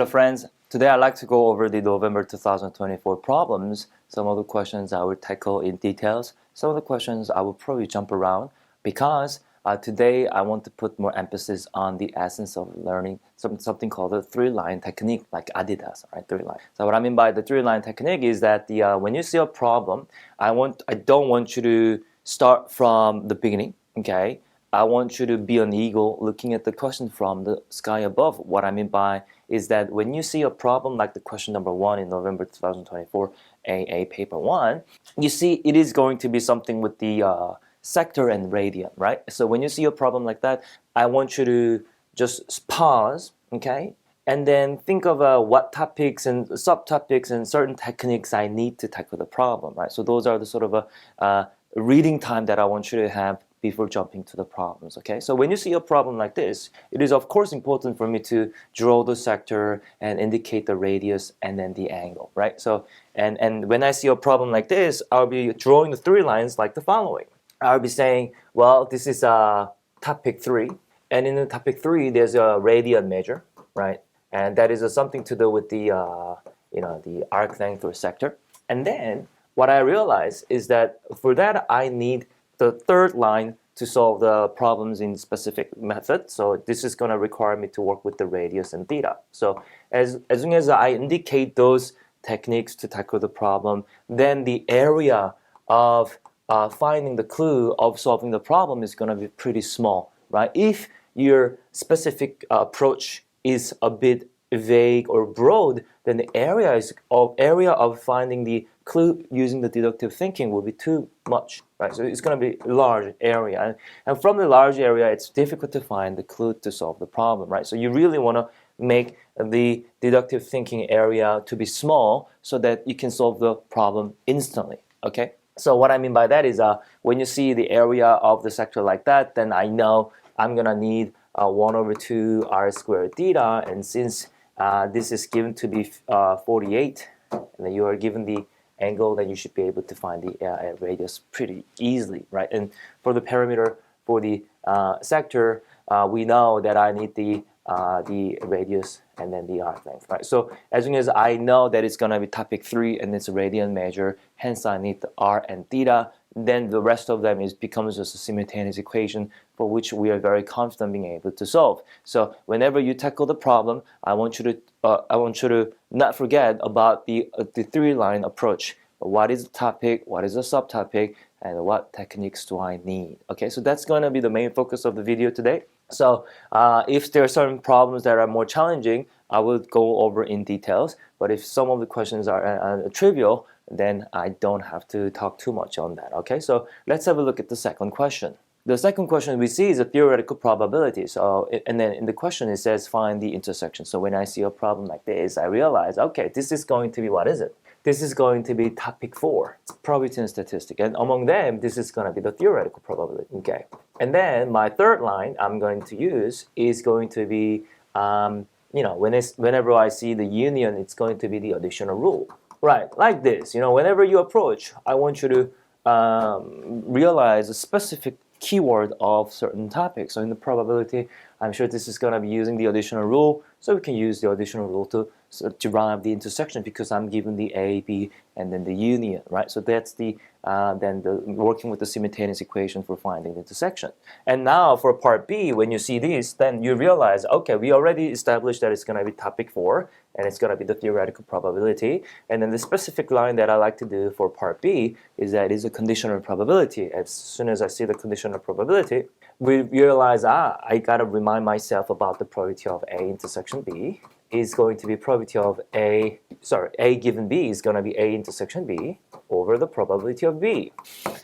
Hello friends, today I'd like to go over the November 2024 problems. Some of the questions I will tackle in details. Some of the questions I will probably jump around because today I want to put more emphasis on the essence of learning something called the three-line technique, like Adidas, right? Three-line. So what I mean by the three-line technique is that when you see a problem, I don't want you to start from the beginning, okay? I want you to be an eagle looking at the question from the sky above. What I mean by is that when you see a problem like the question number 1 in November 2024 AA paper 1, you see it is going to be something with the sector and radian, right? So when you see a problem like that, I want you to just pause, okay? And then think of what topics and subtopics and certain techniques I need to tackle the problem, right? So those are the sort of reading time that I want you to have before jumping to the problems, okay? So when you see a problem like this, it is of course important for me to draw the sector and indicate the radius and then the angle, right? So, and when I see a problem like this, I'll be drawing the three lines like the following. I'll be saying, well, this is topic 3, and in the topic 3, there's a radian measure, right? And that is something to do with the, the arc length or sector. And then what I realize is that for that, I need the third line to solve the problems in specific method. So this is going to require me to work with the radius and theta. So as soon as I indicate those techniques to tackle the problem, then the area of finding the clue of solving the problem is going to be pretty small, right? If your specific approach is a bit vague or broad, then the area of finding the clue using the deductive thinking will be too much, right? So it's going to be a large area, and from the large area, it's difficult to find the clue to solve the problem, right? So you really want to make the deductive thinking area to be small so that you can solve the problem instantly, okay? So what I mean by that is when you see the area of the sector like that, then I know I'm going to need 1 over 2 r squared theta, and since this is given to be 48, and then you are given the angle, then you should be able to find the radius pretty easily, right? And for the parameter for the sector, we know that I need the radius and then the arc length, right? So as soon as I know that it's going to be topic 3 and it's a radian measure, hence I need the r and theta, then the rest of them becomes just a simultaneous equation for which we are very confident being able to solve. So whenever you tackle the problem, I want you to not forget about the three-line approach. What is the topic? What is the subtopic? And what techniques do I need? Okay, so that's going to be the main focus of the video today. So if there are certain problems that are more challenging, I will go over in details. But if some of the questions are trivial, then I don't have to talk too much on that. Okay, so let's have a look at the second question. The second question we see is a theoretical probability. So, and then in the question it says find the intersection. So when I see a problem like this, I realize, okay, this is going to be, what is it? This is going to be topic 4, probability and statistics. And among them, this is going to be the theoretical probability. Okay. And then my third line I'm going to use is going to be, whenever I see the union, it's going to be the additional rule. Right, like this. Whenever you approach, I want you to realize a specific keyword of certain topics. So in the probability, I'm sure this is going to be using the additional rule. So we can use the additional rule to derive the intersection because I'm given the A, B, and then the union, right? So that's the working with the simultaneous equation for finding the intersection. And now for part B, when you see this, then you realize, okay, we already established that it's going to be topic 4, and it's going to be the theoretical probability. And then the specific line that I like to do for part B is that it's a conditional probability. As soon as I see the conditional probability, we realize, I got to remind myself about the probability of A intersection B is going to be probability of A given B is going to be A intersection B over the probability of B.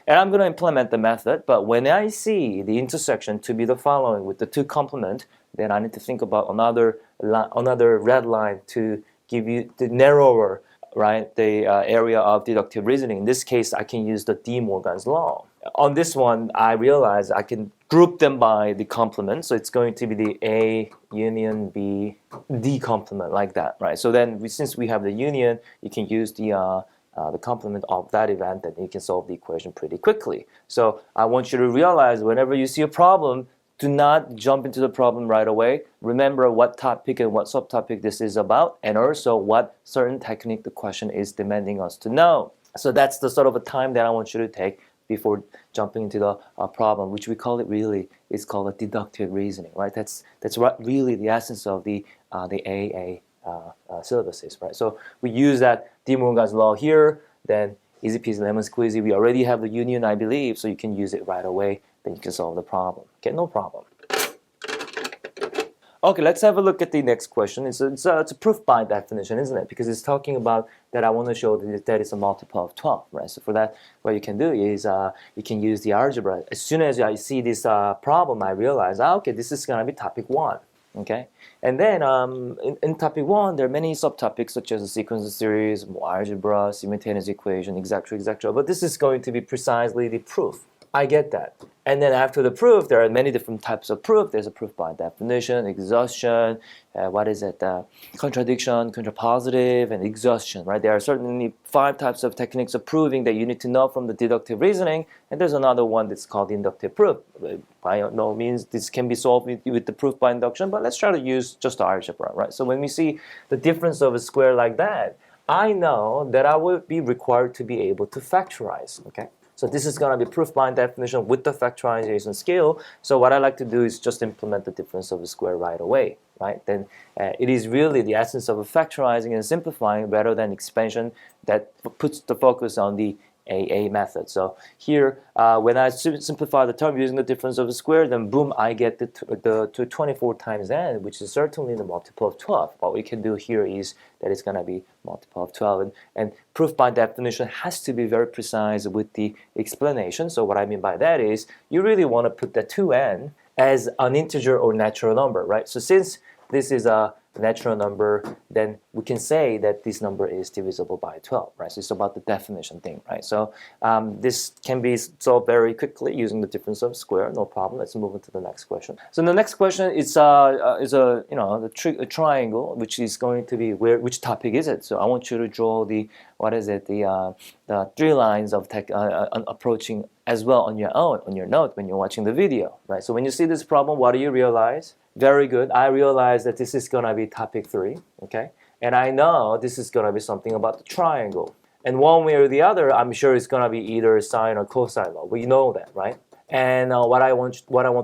And I'm going to implement the method, but when I see the intersection to be the following with the 2 complement, then I need to think about another red line to give you the narrower, right, the area of deductive reasoning. In this case, I can use the De Morgan's law. On this one, I realize I can group them by the complement. So it's going to be the A union B D complement, like that, right? So then since we have the union, you can use the complement of that event, and you can solve the equation pretty quickly. So I want you to realize whenever you see a problem, do not jump into the problem right away. Remember what topic and what subtopic this is about, and also what certain technique the question is demanding us to know. So that's the sort of a time that I want you to take before jumping into the problem, which we call it really, it's called a deductive reasoning, right? That's really the essence of the AA syllabuses, right? So we use that De Morgan's law here, then easy peasy lemon squeezy. We already have the union, I believe, so you can use it right away. Then you can solve the problem. Okay, no problem. Okay, let's have a look at the next question. It's a proof by definition, isn't it? Because it's talking about that I want to show that it's a multiple of 12, right? So for that, what you can do is you can use the algebra. As soon as I see this problem, I realize, okay, this is going to be topic 1, okay? And then in topic 1, there are many subtopics such as the sequence of series, algebra, simultaneous equation, etc., etc. But this is going to be precisely the proof. I get that. And then after the proof, there are many different types of proof. There's a proof by definition, exhaustion, contradiction, contrapositive, and exhaustion, right? There are certainly 5 types of techniques of proving that you need to know from the deductive reasoning, and there's another one that's called inductive proof. By no means this can be solved with the proof by induction, but let's try to use just algebra, right? So when we see the difference of a square like that, I know that I will be required to be able to factorize, okay? So this is going to be proof by definition with the factorization skill. So what I like to do is just implement the difference of a square right away, right? Then it is really the essence of factorizing and simplifying rather than expansion that puts the focus on the AA method. So here, when I simplify the term using the difference of a square, then boom, I get to 24 times n, which is certainly the multiple of 12. What we can do here is that it's going to be multiple of 12. And proof by definition has to be very precise with the explanation. So what I mean by that is you really want to put the 2n as an integer or natural number, right? So since this is a natural number, then we can say that this number is divisible by 12, right? So it's about the definition thing, right? So this can be solved very quickly using the difference of square, no problem. Let's move on to the next question. So the next question is a triangle, which is going to be which topic is it? So I want you to draw the 3 lines of approaching as well on your own, on your note when you're watching the video, right? So when you see this problem, what do you realize? Very good. I realize that this is going to be topic 3, okay? And I know this is going to be something about the triangle. And one way or the other, I'm sure it's going to be either sine or cosine law. We know that, right? And what I want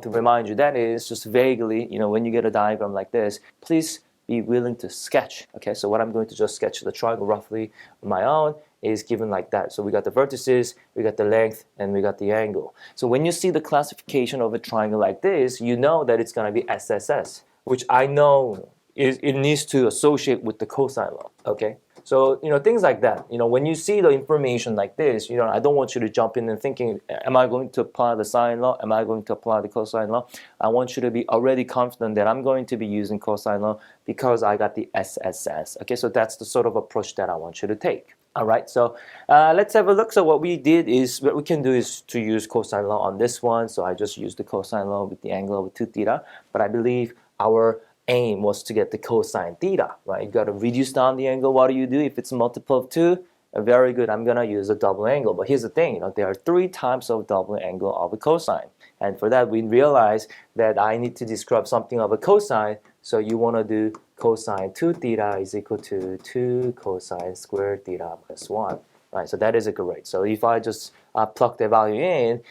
to remind you that is just vaguely, when you get a diagram like this, please be willing to sketch, okay? So what I'm going to just sketch the triangle roughly on my own is given like that. So we got the vertices, we got the length, and we got the angle. So when you see the classification of a triangle like this, you know that it's going to be SSS, which I know it needs to associate with the cosine law, okay? So, things like that. When you see the information like this, I don't want you to jump in and thinking, am I going to apply the sine law? Am I going to apply the cosine law? I want you to be already confident that I'm going to be using cosine law because I got the SSS. Okay, so that's the sort of approach that I want you to take. All right, so let's have a look. So what we can do is to use cosine law on this one. So I just used the cosine law with the angle of 2 theta. But I believe our aim was to get the cosine theta, right? You got to reduce down the angle. What do you do if it's a multiple of 2? Very good. I'm going to use a double angle. But here's the thing, there are 3 types of double angle of a cosine. And for that, we realize that I need to describe something of a cosine. So you want to do cosine 2 theta is equal to 2 cosine squared theta plus 1. Right, so that is a great. So if I just plug the value in,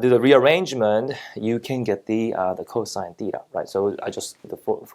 do the rearrangement, you can get the cosine theta, right? So I just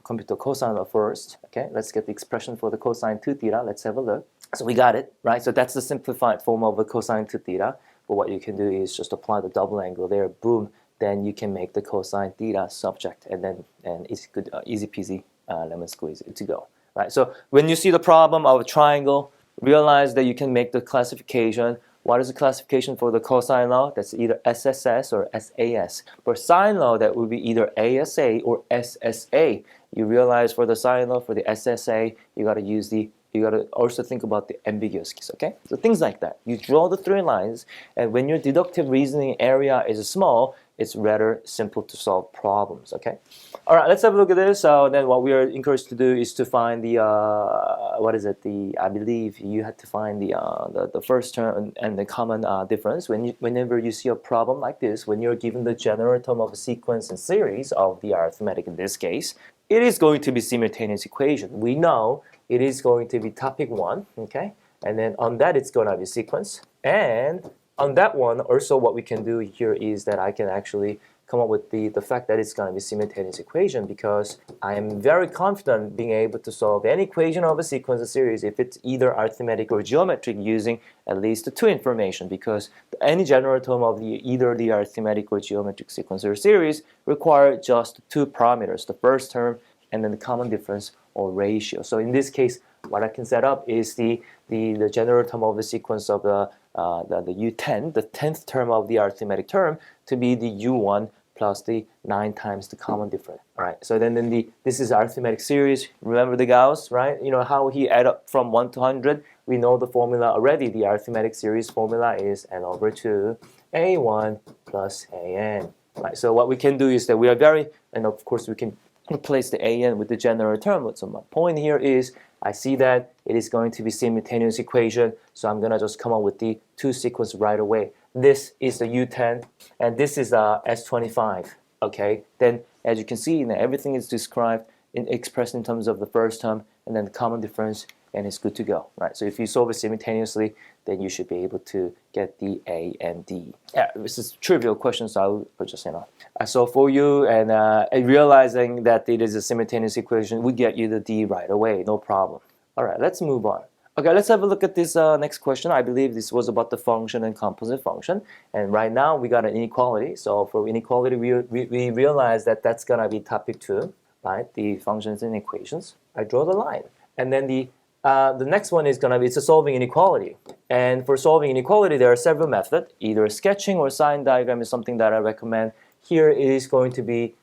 compute the cosine law first. Okay, let's get the expression for the cosine 2 theta. Let's have a look. So we got it, right? So that's the simplified form of a cosine 2 theta. But what you can do is just apply the double angle there. Boom. Then you can make the cosine theta subject, and it's good, easy peasy, lemon squeeze it to go, right? So when you see the problem of a triangle, realize that you can make the classification. What is the classification for the cosine law? That's either SSS or SAS. For sine law, that would be either ASA or SSA. You realize for the sine law, for the SSA, you got to also think about the ambiguous case, okay? So things like that. You draw the 3 lines, and when your deductive reasoning area is small, it's rather simple to solve problems. Okay. All right, let's have a look at this. So then what we are encouraged to do is to find the what is it? I believe you had to find the first term and the common difference. Whenever you see a problem like this, when you're given the general term of a sequence and series of the arithmetic in this case, it is going to be simultaneous equation. We know it is going to be topic 1, okay? And then on that it's going to be sequence. And on that one, also what we can do here is that I can actually come up with the fact that it's going to be simultaneous equation, because I am very confident being able to solve any equation of a sequence or series if it's either arithmetic or geometric using at least the 2 information, because any general term of either the arithmetic or geometric sequence or series require just 2 parameters, the first term and then the common difference or ratio. So in this case, what I can set up is the general term of the sequence of the U10, the 10th term of the arithmetic term, to be the U1 plus the 9 times the common difference. All right. So then this is arithmetic series. Remember the Gauss, right? You know how he add up from 1 to 100. We know the formula already. The arithmetic series formula is n over 2 a1 plus an. Right. So what we can do is that we are and of course we can replace the an with the general term. So my point here is I see that it is going to be simultaneous equation, so I'm gonna just come up with the 2 sequence right away. This is the U10 and this is S25. Okay, then as you can see, everything is described expressed in terms of the first term and then the common difference, and it's good to go, right? So if you solve it simultaneously, then you should be able to get the A and D. Yeah, this is trivial question, so I'll just I solve for you, and realizing that it is a simultaneous equation would get you the D right away, no problem. All right, let's move on. Okay, let's have a look at this next question. I believe this was about the function and composite function, and right now we got an inequality. So for inequality, we realize that that's gonna be topic 2, right? The functions and equations. I draw the line, and then the next one is gonna be it's a solving inequality. And for solving inequality, there are several methods. Either sketching or sign diagram is something that I recommend. Here it is going to be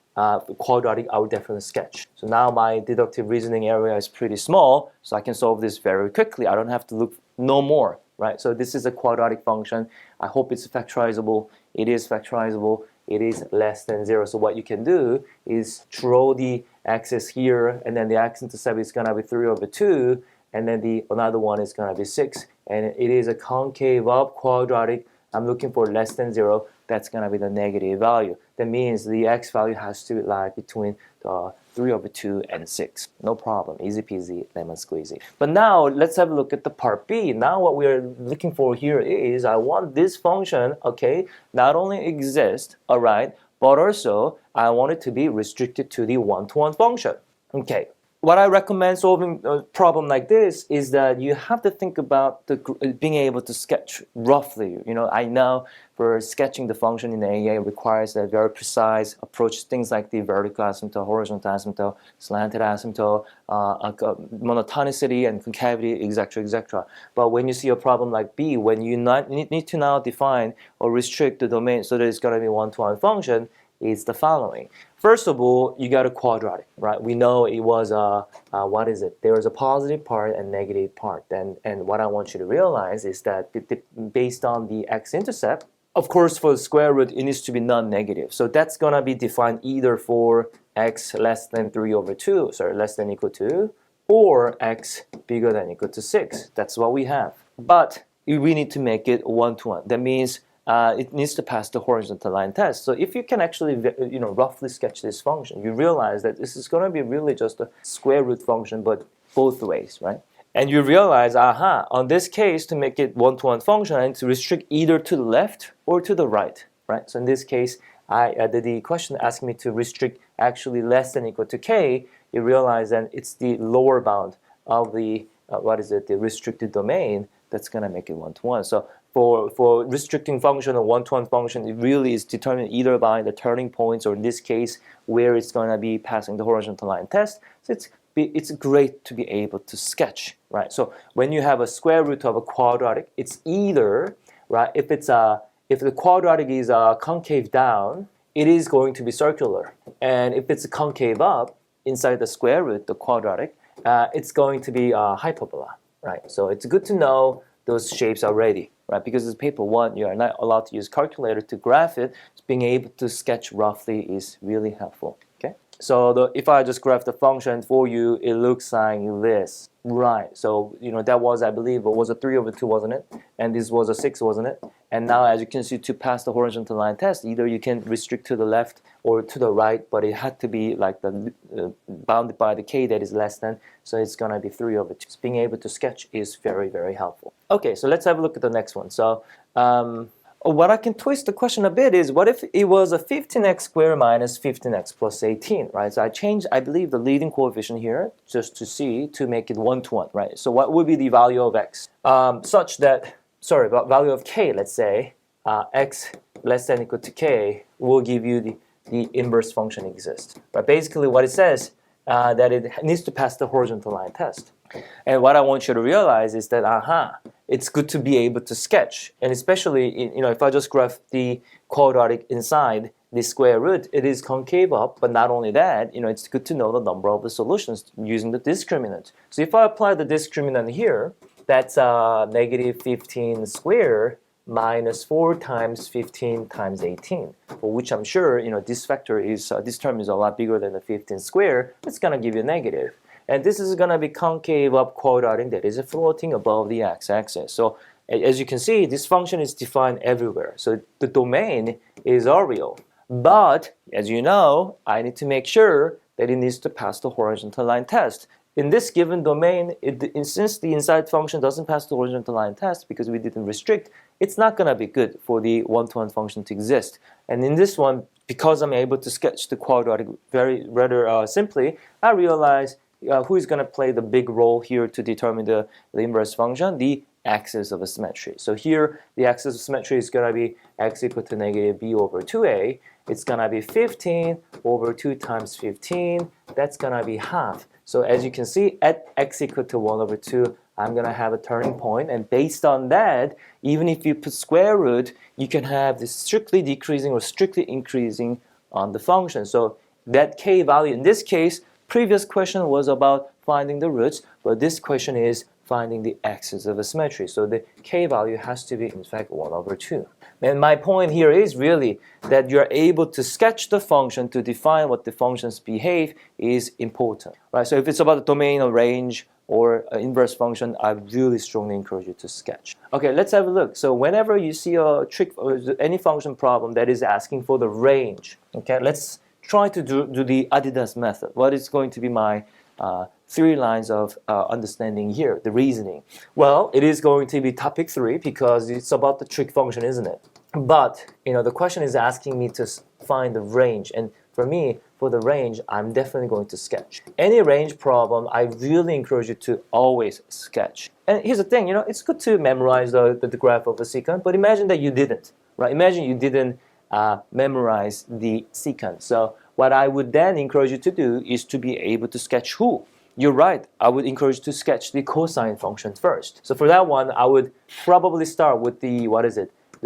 quadratic. I would definitely sketch. So now my deductive reasoning area is pretty small, so I can solve this very quickly. I don't have to look no more, right? So this is a quadratic function. I hope it's factorizable. It is factorizable. It is less than 0. So what you can do is draw the axis here, and then the x-intercept is gonna be 3 over 2, and then another one is gonna be 6, and it is a concave up quadratic. I'm looking for less than 0. That's gonna be the negative value. That means the x value has to lie between 3 over 2 and 6. No problem, easy peasy, lemon squeezy. But now let's have a look at the part B. Now what we're looking for here is I want this function, okay, not only exist, all right, but also I want it to be restricted to the one-to-one function. Okay. What I recommend solving a problem like this is that you have to think about being able to sketch roughly. You know, I know for sketching the function in the AA requires a very precise approach, things like the vertical asymptote, horizontal asymptote, slanted asymptote, monotonicity and concavity, etc., etc. But when you see a problem like B, when you need to now define or restrict the domain so that it's going to be one-to-one function, is the following. First of all, you got a quadratic, right? We know it was what is it? There is a positive part and negative part. And what I want you to realize is that based on the x-intercept, of course, for the square root, it needs to be non-negative. So that's gonna be defined either for x less than 3 over 2, sorry, less than equal to, or x bigger than equal to 6. That's what we have. But we need to make it one-to-one. That means it needs to pass the horizontal line test. So if you can actually, roughly sketch this function, you realize that this is going to be really just a square root function, but both ways, right? And you realize, on this case, to make it one-to-one function, I need to restrict either to the left or to the right, right? So in this case, the question asking me to restrict actually less than equal to k. You realize that it's the lower bound of the the restricted domain that's going to make it one-to-one. So for restricting function or one-to-one function, it really is determined either by the turning points, or in this case, where it's going to be passing the horizontal line test. So it's great to be able to sketch, right? So when you have a square root of a quadratic, it's either, right, if the quadratic is concave down, it is going to be circular. And if it's a concave up, inside the square root, the quadratic, it's going to be hyperbola, right? So it's good to know those shapes already, right? Because it's paper 1, you are not allowed to use calculator to graph it. Being able to sketch roughly is really helpful. Okay. So if I just graph the function for you, it looks like this, right? So that was, I believe, it was a 3/2, wasn't it? And this was a 6, wasn't it? And now, as you can see, to pass the horizontal line test, either you can restrict to the left or to the right, but it had to be like the bounded by the k that is less than. So it's gonna be 3/2. So being able to sketch is very, very helpful. Okay, so let's have a look at the next one. So. What I can twist the question a bit is, what if it was a 15x squared minus 15x plus 18, right? So I changed, I believe, the leading coefficient here just to make it 1-to-1, right? So what would be the value of x? Such that, value of k, let's say, x less than or equal to k will give you the inverse function exists. But basically what it says, that it needs to pass the horizontal line test. And what I want you to realize is that, it's good to be able to sketch, and especially if I just graph the quadratic inside the square root, it is concave up. But not only that, it's good to know the number of the solutions using the discriminant. So if I apply the discriminant here, that's negative 15 squared minus 4 times 15 times 18, for which I'm sure this factor is this term is a lot bigger than the 15 squared. It's gonna give you negative. And this is going to be concave up quadratic that is floating above the x-axis. So as you can see, this function is defined everywhere. So the domain is real. But as you know, I need to make sure that it needs to pass the horizontal line test. In this given domain, since the inside function doesn't pass the horizontal line test because we didn't restrict, it's not going to be good for the one-to-one function to exist. And in this one, because I'm able to sketch the quadratic rather simply, I realize who is going to play the big role here to determine the inverse function? The axis of symmetry. So here, the axis of symmetry is going to be x equal to negative b over 2a. It's going to be 15 over 2 times 15. That's going to be half. So as you can see, at x equal to 1/2, I'm going to have a turning point. And based on that, even if you put square root, you can have this strictly decreasing or strictly increasing on the function. So that k value, in this case, previous question was about finding the roots, but this question is finding the axis of a symmetry. So the k value has to be, in fact, 1/2. And my point here is really that you're able to sketch the function to define what the functions behave is important, right? So if it's about the domain or range or inverse function, I really strongly encourage you to sketch. Okay, let's have a look. So whenever you see a trick or any function problem that is asking for the range, okay, let's try to do the Adidas method. What is going to be my 3 lines of understanding here, the reasoning? Well, it is going to be topic 3 because it's about the trig function, isn't it? But the question is asking me to find the range, and for me, for the range, I'm definitely going to sketch. Any range problem, I really encourage you to always sketch. And here's the thing, it's good to memorize the graph of the secant, but imagine that you didn't, right? Imagine you didn't memorize the secant. So what I would then encourage you to do is to be able to sketch who? You're right, I would encourage you to sketch the cosine function first. So for that one, I would probably start with the,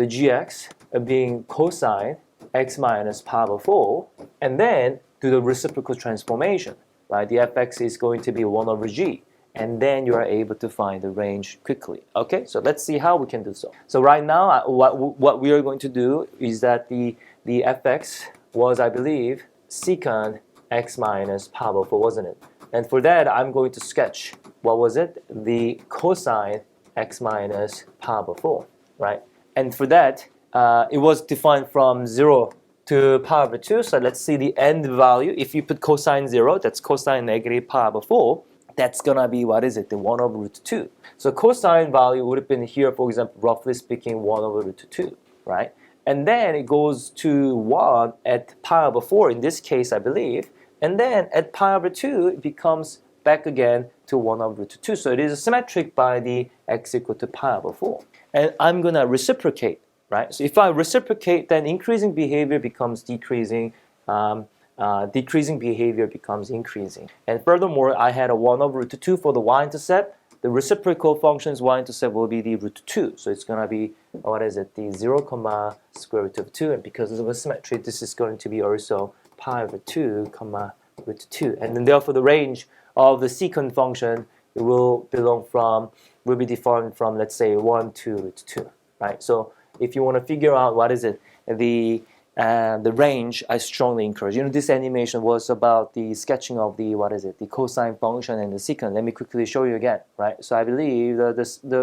the gx being cosine x minus power 4, and then do the reciprocal transformation, right? The fx is going to be 1/g, and then you are able to find the range quickly. Okay, so let's see how we can do so. So right now, what we are going to do is that the fx was, I believe, secant x minus power 4, wasn't it? And for that, I'm going to sketch, what was it? The cosine x minus power 4, right? And for that, it was defined from 0 to power 2. So let's see the end value. If you put cosine 0, that's cosine negative power 4. That's going to be, the 1/√2. So cosine value would have been here, for example, roughly speaking, 1/√2, right? And then it goes to 1 at power 4, in this case, I believe. And then at power 2, it becomes back again to 1/√2. So it is symmetric by the x equal to power 4. And I'm going to reciprocate, right? So if I reciprocate, then increasing behavior becomes decreasing. Decreasing behavior becomes increasing. And furthermore, I had a 1/√2 for the y-intercept. The reciprocal function's y-intercept will be the √2. So it's going to be, the 0, square root of 2. And because of a symmetry, this is going to be also pi over 2, √2. And then therefore the range of the secant function will be defined from, let's say, 1 to √2. right? So if you want to figure out what is it, the range, I strongly encourage. This animation was about the sketching of the the cosine function and the secant. Let me quickly show you again, right? So I believe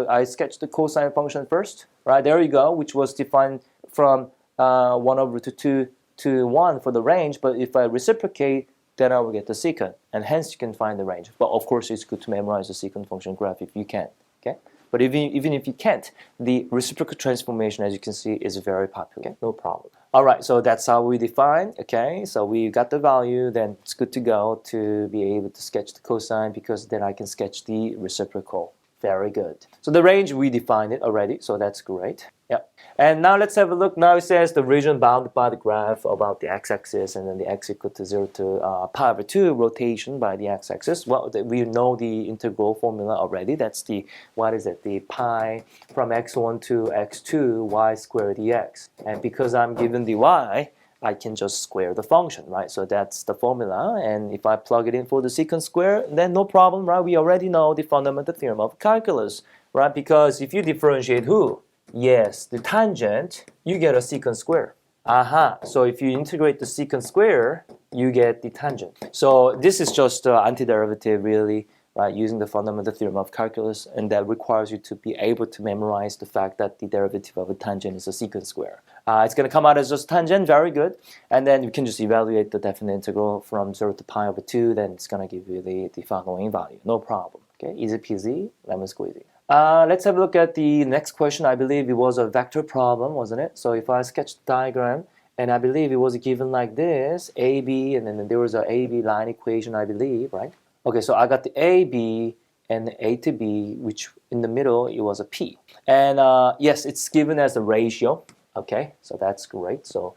I sketched the cosine function first, right? There you go, which was defined from 1/2 to 1 for the range. But if I reciprocate, then I will get the secant, and hence you can find the range. But of course, it's good to memorize the secant function graph if you can. Okay. But even if you can't, the reciprocal transformation, as you can see, is very popular. Okay? No problem. All right, so that's how we define. Okay, so we got the value, then it's good to go to be able to sketch the cosine, because then I can sketch the reciprocal. Very good. So the range, we defined it already, so that's great. Yep. And now let's have a look. Now it says the region bounded by the graph about the x-axis, and then the x equal to 0 to pi over 2 rotation by the x-axis. Well, we know the integral formula already. That's the, the pi from x1 to x2 y squared dx. And because I'm given the y, I can just square the function, right? So that's the formula, and if I plug it in for the secant square, then no problem, right? We already know the fundamental theorem of calculus, right? Because if you differentiate who? Yes, the tangent, you get a secant square. Aha, so if you integrate the secant square, you get the tangent. So this is just antiderivative, really, right, using the fundamental theorem of calculus, and that requires you to be able to memorize the fact that the derivative of a tangent is a secant square. It's going to come out as just tangent, very good, and then you can just evaluate the definite integral from 0 to pi over 2, then it's going to give you the following value, no problem. Okay, easy peasy, lemon squeezy. Let's have a look at the next question. I believe it was a vector problem, wasn't it? So if I sketch the diagram, and I believe it was given like this, AB, and then there was a AB line equation, I believe, right? Okay, so I got the AB and the A to B, which in the middle, it was a P. And yes, it's given as a ratio. Okay, so that's great. So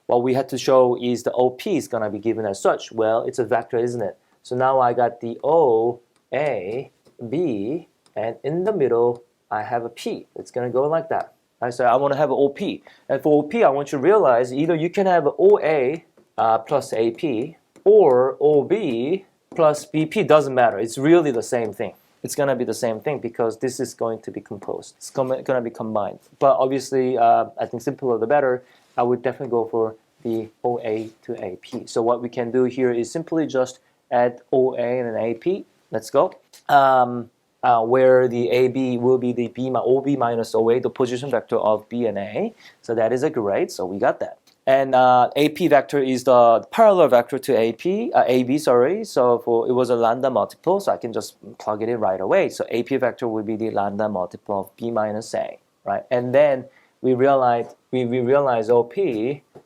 what we had to show is the OP is going to be given as such. Well, it's a vector, isn't it? So now I got the O, A, B, and in the middle, I have a P. It's going to go like that. Right, so I want to have an OP. And for OP, I want you to realize either you can have OA plus AP, or OB plus BP. Doesn't matter. It's really the same thing. It's going to be the same thing because this is going to be composed. It's going to be combined. But obviously, I think simpler the better. I would definitely go for the OA to AP. So what we can do here is simply just add OA and an AP. Let's go. Where the AB will be the OB minus OA, the position vector of B and A. So that is a great. So we got that. And AP vector is the parallel vector to AB, sorry. So it was a lambda multiple, so I can just plug it in right away. So AP vector would be the lambda multiple of B minus A, right? And then we realize OP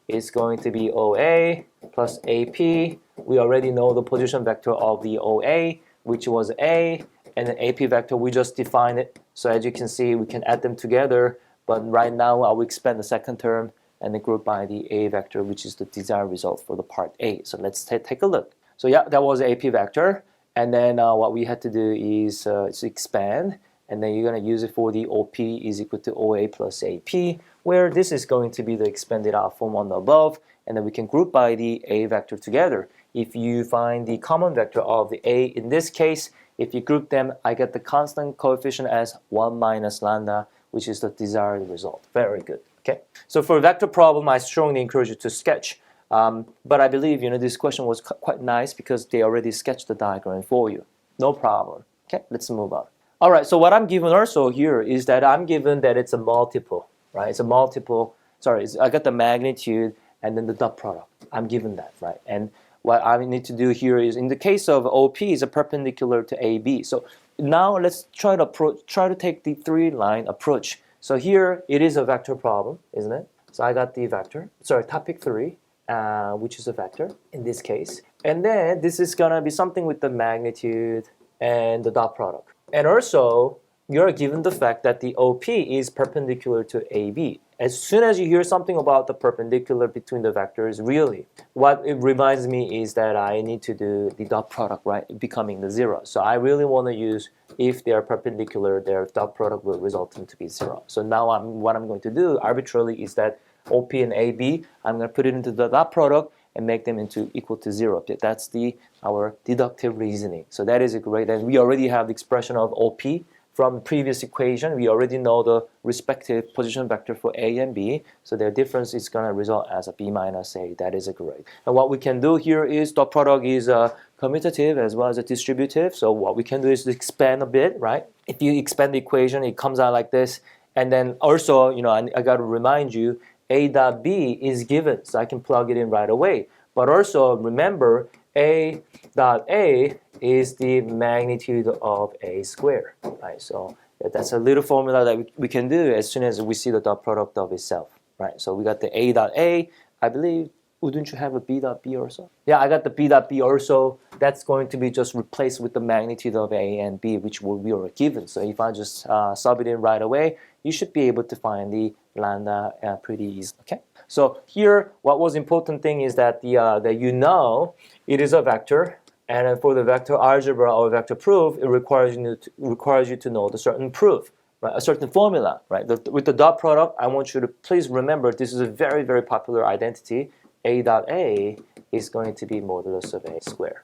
is going to be OA plus AP. We already know the position vector of the OA, which was A, and then AP vector, we just define it. So as you can see, we can add them together, but right now I will expand the second term and then group by the A vector, which is the desired result for the part A. So let's take a look. So yeah, that was the AP vector. And then what we had to do is to expand, and then you're going to use it for the OP is equal to OA plus AP, where this is going to be the expanded out form on the above, and then we can group by the A vector together. If you find the common vector of the A, in this case, if you group them, I get the constant coefficient as 1 minus lambda, which is the desired result. Very good. Okay, so for a vector problem, I strongly encourage you to sketch. But I believe this question was quite nice because they already sketched the diagram for you. No problem. Okay, let's move on. All right, so what I'm given also here is that I'm given that it's a multiple, right? It's a multiple. Sorry, I got the magnitude and then the dot product. I'm given that, right? And what I need to do here is, in the case of OP, is a perpendicular to AB. So now let's try to take the three-line approach. So here it is a vector problem, isn't it? So I got the vector, topic 3, which is a vector in this case. And then this is gonna be something with the magnitude and the dot product. And also, you're given the fact that the OP is perpendicular to AB. As soon as you hear something about the perpendicular between the vectors, really, what it reminds me is that I need to do the dot product, right, becoming the 0. So I really want to use, if they are perpendicular, their dot product will result in to be 0. So now what I'm going to do arbitrarily is that OP and AB, I'm going to put it into the dot product and make them into equal to 0. That's our deductive reasoning. So that is a great, and we already have the expression of OP from previous equation, we already know the respective position vector for A and B. So their difference is going to result as a B minus A. That is great. And what we can do here is dot product is commutative as well as a distributive. So what we can do is expand a bit, right? If you expand the equation, it comes out like this. And then also, I got to remind you, A dot B is given, so I can plug it in right away. But also remember, A dot A is the magnitude of A squared, right? So that's a little formula that we can do as soon as we see the dot product of itself, right? So we got the A dot A. I believe, wouldn't you have a B dot B also? Yeah, I got the B dot B also. That's going to be just replaced with the magnitude of A and B, which we were given. So if I just sub it in right away, you should be able to find the lambda pretty easily, okay? So here, what was important thing is that that it is a vector, and for the vector algebra or vector proof, it requires you to know the certain proof, right? A certain formula, right? With the dot product, I want you to please remember this is a very, very popular identity. A dot A is going to be modulus of A squared.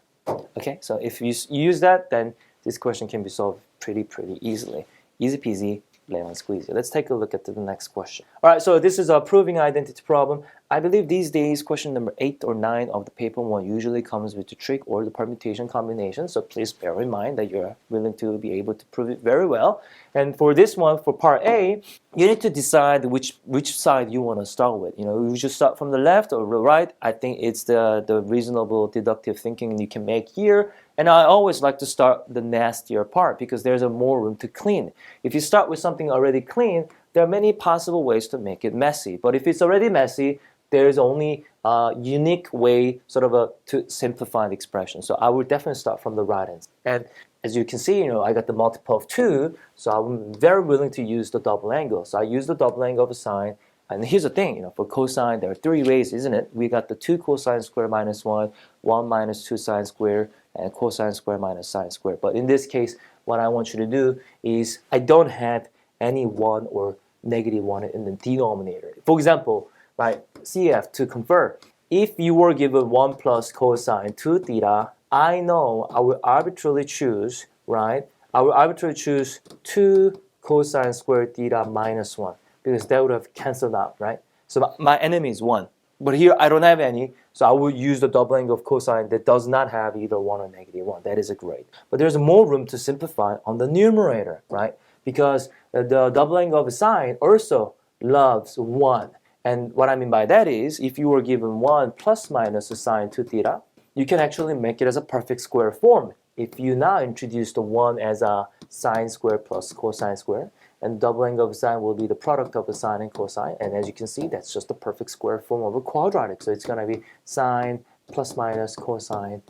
Okay, so if you use that, then this question can be solved pretty easily. Easy peasy, lemon squeezy. Let's take a look at the next question. All right, so this is a proving identity problem. I believe these days question number 8 or 9 of the paper 1 usually comes with the trick or the permutation combination. So please bear in mind that you're willing to be able to prove it very well. And for this one, for part A, you need to decide which side you want to start with. You should start from the left or the right. I think it's the reasonable deductive thinking you can make here. And I always like to start the nastier part because there's more room to clean. If you start with something already clean, there are many possible ways to make it messy. But if it's already messy, there's only a unique way to simplify the expression. So I would definitely start from the right end. And as you can see, I got the multiple of 2, so I'm very willing to use the double angle. So I use the double angle of a sine. And here's the thing, for cosine, there are 3 ways, isn't it? We got the 2 cosine squared minus 1, 1 minus 2 sine squared, and cosine squared minus sine squared. But in this case, what I want you to do is I don't have any 1 or negative 1 in the denominator. For example, right, CF, to convert, if you were given 1 plus cosine 2 theta, I know I will arbitrarily choose, right? I will arbitrarily choose 2 cosine squared theta minus 1 because that would have canceled out, right? So my enemy is 1. But here I don't have any, so I will use the double angle of cosine that does not have either 1 or negative 1. That is great. But there's more room to simplify on the numerator, right? Because the double angle of sine also loves 1. And what I mean by that is, if you were given 1 plus minus a sine 2 theta, you can actually make it as a perfect square form. If you now introduce the 1 as a sine squared plus cosine squared, and double angle of sine will be the product of the sine and cosine. And as you can see, that's just the perfect square form of a quadratic. So it's going to be sine plus minus cosine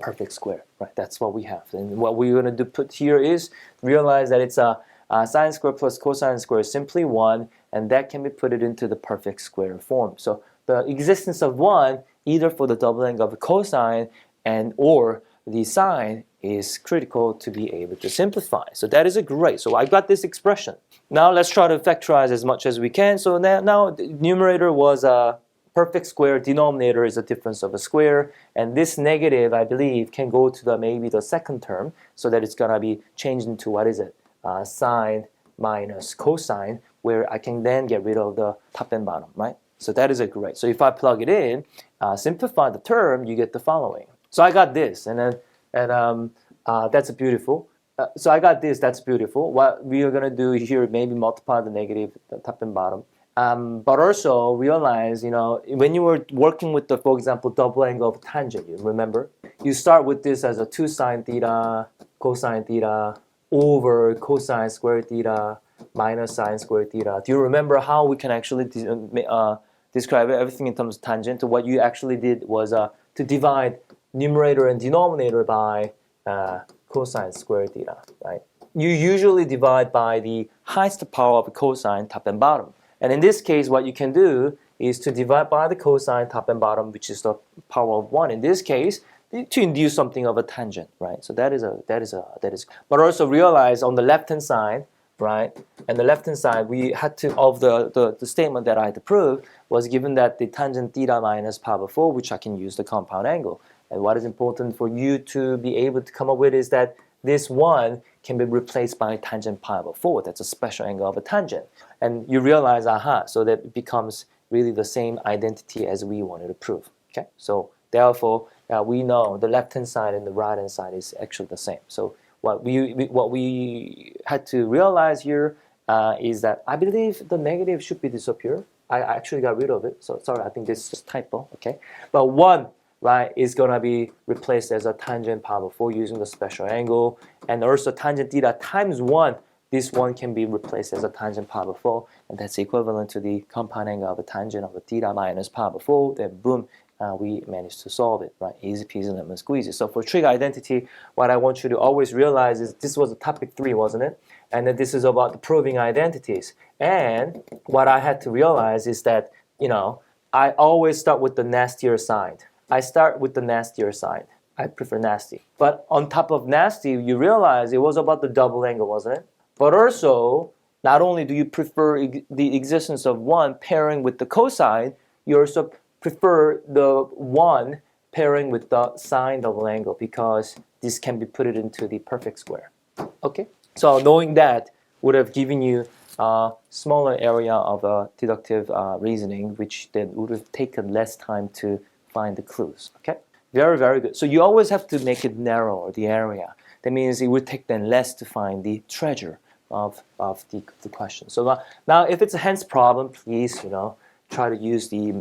perfect square, right? That's what we have. And what we're going to put here is realize that it's a sine squared plus cosine squared is simply 1, and that can be put it into the perfect square form. So the existence of 1, either for the double angle of the cosine and or the sine, is critical to be able to simplify. So that is great. So I got this expression. Now let's try to factorize as much as we can. So now the numerator was a perfect square, denominator is a difference of a square, and this negative, I believe, can go to maybe the second term, so that it's gonna be changed into, what is it? Sine minus cosine, where I can then get rid of the top and bottom, right? So that is great. So if I plug it in, simplify the term, you get the following. So I got this, and that's beautiful. So I got this, that's beautiful. What we are gonna do here, maybe multiply the negative, the top and bottom. But also realize, when you were working with the, for example, double angle of tangent, you remember? You start with this as a 2 sine theta, cosine theta, over cosine squared theta, minus sine squared theta. Do you remember how we can actually describe everything in terms of tangent? So what you actually did was to divide numerator and denominator by cosine squared theta, right? You usually divide by the highest power of cosine, top and bottom. And in this case, what you can do is to divide by the cosine, top and bottom, which is the power of 1. In this case, to induce something of a tangent, right? So that is. But also realize on the left-hand side, right? And the left-hand side, we had to, of the statement that I had to prove, was given that the tangent theta minus power 4, which I can use the compound angle. And what is important for you to be able to come up with is that this 1 can be replaced by tangent pi over 4. That's a special angle of a tangent. And you realize, aha, so that it becomes really the same identity as we wanted to prove. Okay, so therefore, we know the left-hand side and the right-hand side is actually the same. So what we had to realize here is that I believe the negative should be disappear. I actually got rid of it, so sorry, I think this is just typo, okay? But 1, right, is gonna be replaced as a tangent pi over 4 using the special angle, and also tangent theta times 1, this 1 can be replaced as a tangent pi over 4, and that's equivalent to the compound angle of a tangent of a theta minus pi over 4, then boom, we managed to solve it, right? Easy peasy lemon squeezy. So for trig identity, what I want you to always realize is this was topic 3, wasn't it? And then this is about the proving identities. And what I had to realize is that, you know, I always start with the nastier side. I start with the nastier side. I prefer nasty. But on top of nasty, you realize it was about the double angle, wasn't it? But also, not only do you prefer the existence of 1 pairing with the cosine, you also prefer the 1 pairing with the sine double angle because this can be put into the perfect square. Okay? So knowing that would have given you a smaller area of deductive reasoning, which then would have taken less time to find the clues. Okay? Very, very good. So you always have to make it narrower, the area. That means it would take then less to find the treasure of the question. So now if it's a hence problem, please, you know, try to use the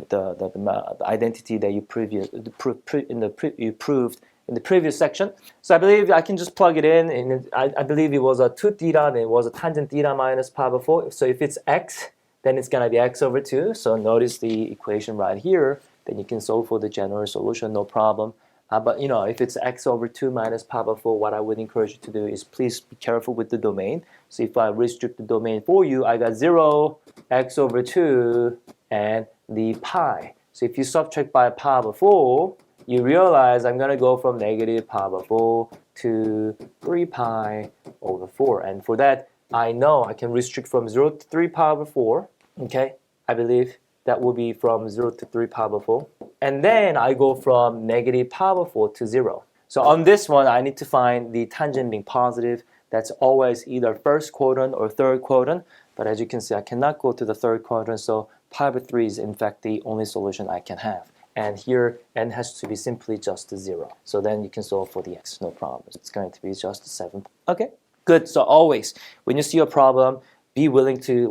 identity that you proved in the previous section. So I believe I can just plug it in, and I believe it was a 2 theta, and it was a tangent theta minus pi over 4. So if it's x, then it's gonna be x over 2. So notice the equation right here. Then you can solve for the general solution, no problem. But you know, if it's x over 2 minus pi over 4, what I would encourage you to do is please be careful with the domain. So if I restrict the domain for you, I got 0, x over 2, and the pi. So if you subtract by pi over 4, you realize I'm going to go from negative pi over 4 to 3 pi over 4. And for that, I know I can restrict from 0 to 3 pi over 4. Okay, I believe that will be from 0 to 3 pi over 4. And then I go from negative pi over 4 to 0. So on this one, I need to find the tangent being positive. That's always either first quadrant or third quadrant. But as you can see, I cannot go to the third quadrant, so pi over 3 is in fact the only solution I can have. And here, n has to be simply just 0. So then you can solve for the x, no problem. It's going to be just 7. Okay, good. So always, when you see a problem, be willing to,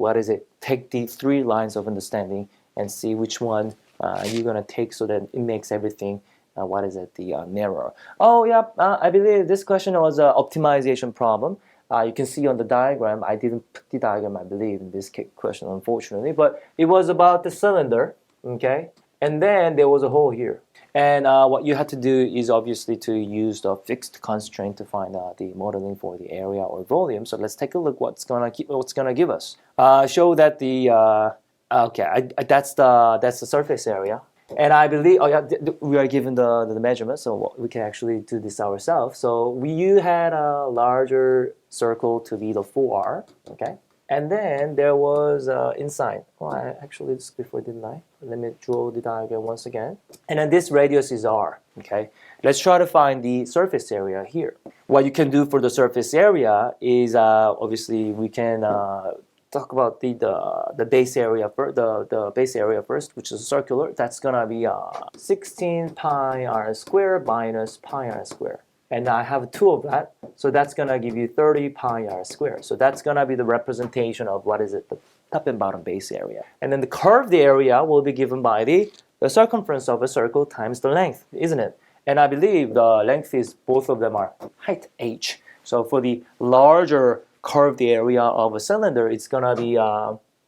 take the 3 lines of understanding and see which one you're going to take so that it makes everything, narrower. Oh, yeah, I believe this question was an optimization problem. You can see on the diagram, I didn't put the diagram, I believe, in this question, unfortunately, but it was about the cylinder, okay? And then there was a hole here. And what you had to do is obviously to use the fixed constraint to find out the modeling for the area or volume. So let's take a look what's gonna give us. Show that the that's the surface area. And I believe, we are given the measurement, so we can actually do this ourselves. So you had a larger circle to be the 4R, okay? And then there was inside. Oh, I actually this before, didn't I? Let me draw the diagram once again. And then this radius is R, okay? Let's try to find the surface area here. What you can do for the surface area is obviously we can talk about the base area the base area first, which is circular. That's gonna be 16 pi r squared minus pi r squared. And I have 2 of that, so that's gonna give you 30 pi r squared. So that's gonna be the representation of the top and bottom base area. And then the curved area will be given by the circumference of a circle times the length, isn't it? And I believe the length is, both of them are height h. So for the larger curved area of a cylinder, it's gonna be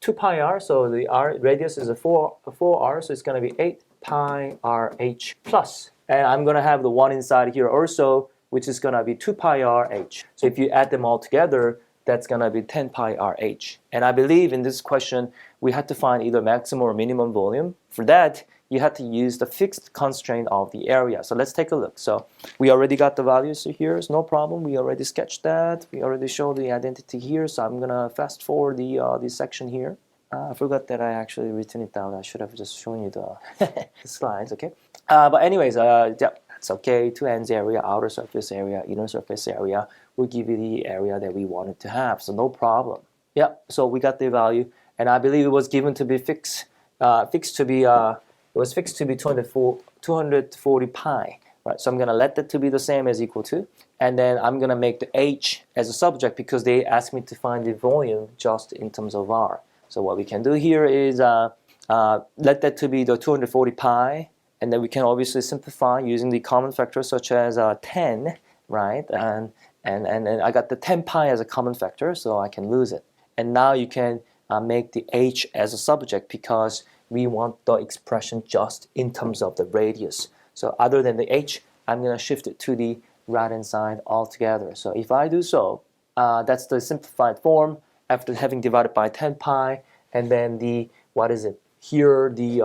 2 pi r. So the r radius is a 4r, so it's gonna be 8 pi r h plus. And I'm gonna have the 1 inside here also, which is gonna be 2 pi r h. So if you add them all together, that's gonna be 10 pi r h. And I believe in this question, we had to find either maximum or minimum volume. For that, you had to use the fixed constraint of the area. So let's take a look. So we already got the values here, it's no problem. We already sketched that. We already showed the identity here. So I'm gonna fast forward the section here. I forgot that I actually written it down. I should have just shown you the, the slides, okay? But anyways, yeah, facts, okay? 2 ends area, outer surface area, inner surface area will give you the area that we wanted to have, so no problem. Yeah, so we got the value, and I believe it was given to be fixed to be 240 pi, right? So I'm gonna let that to be the same as equal to, and then I'm gonna make the h as a subject because they asked me to find the volume just in terms of r. So what we can do here is let that to be the 240 pi, and then we can obviously simplify using the common factors such as 10, right? And I got the 10 pi as a common factor, so I can lose it. And now you can make the h as a subject because we want the expression just in terms of the radius. So other than the h, I'm going to shift it to the right-hand side altogether. So if I do so, that's the simplified form after having divided by 10 pi, and then the, what is it? Here the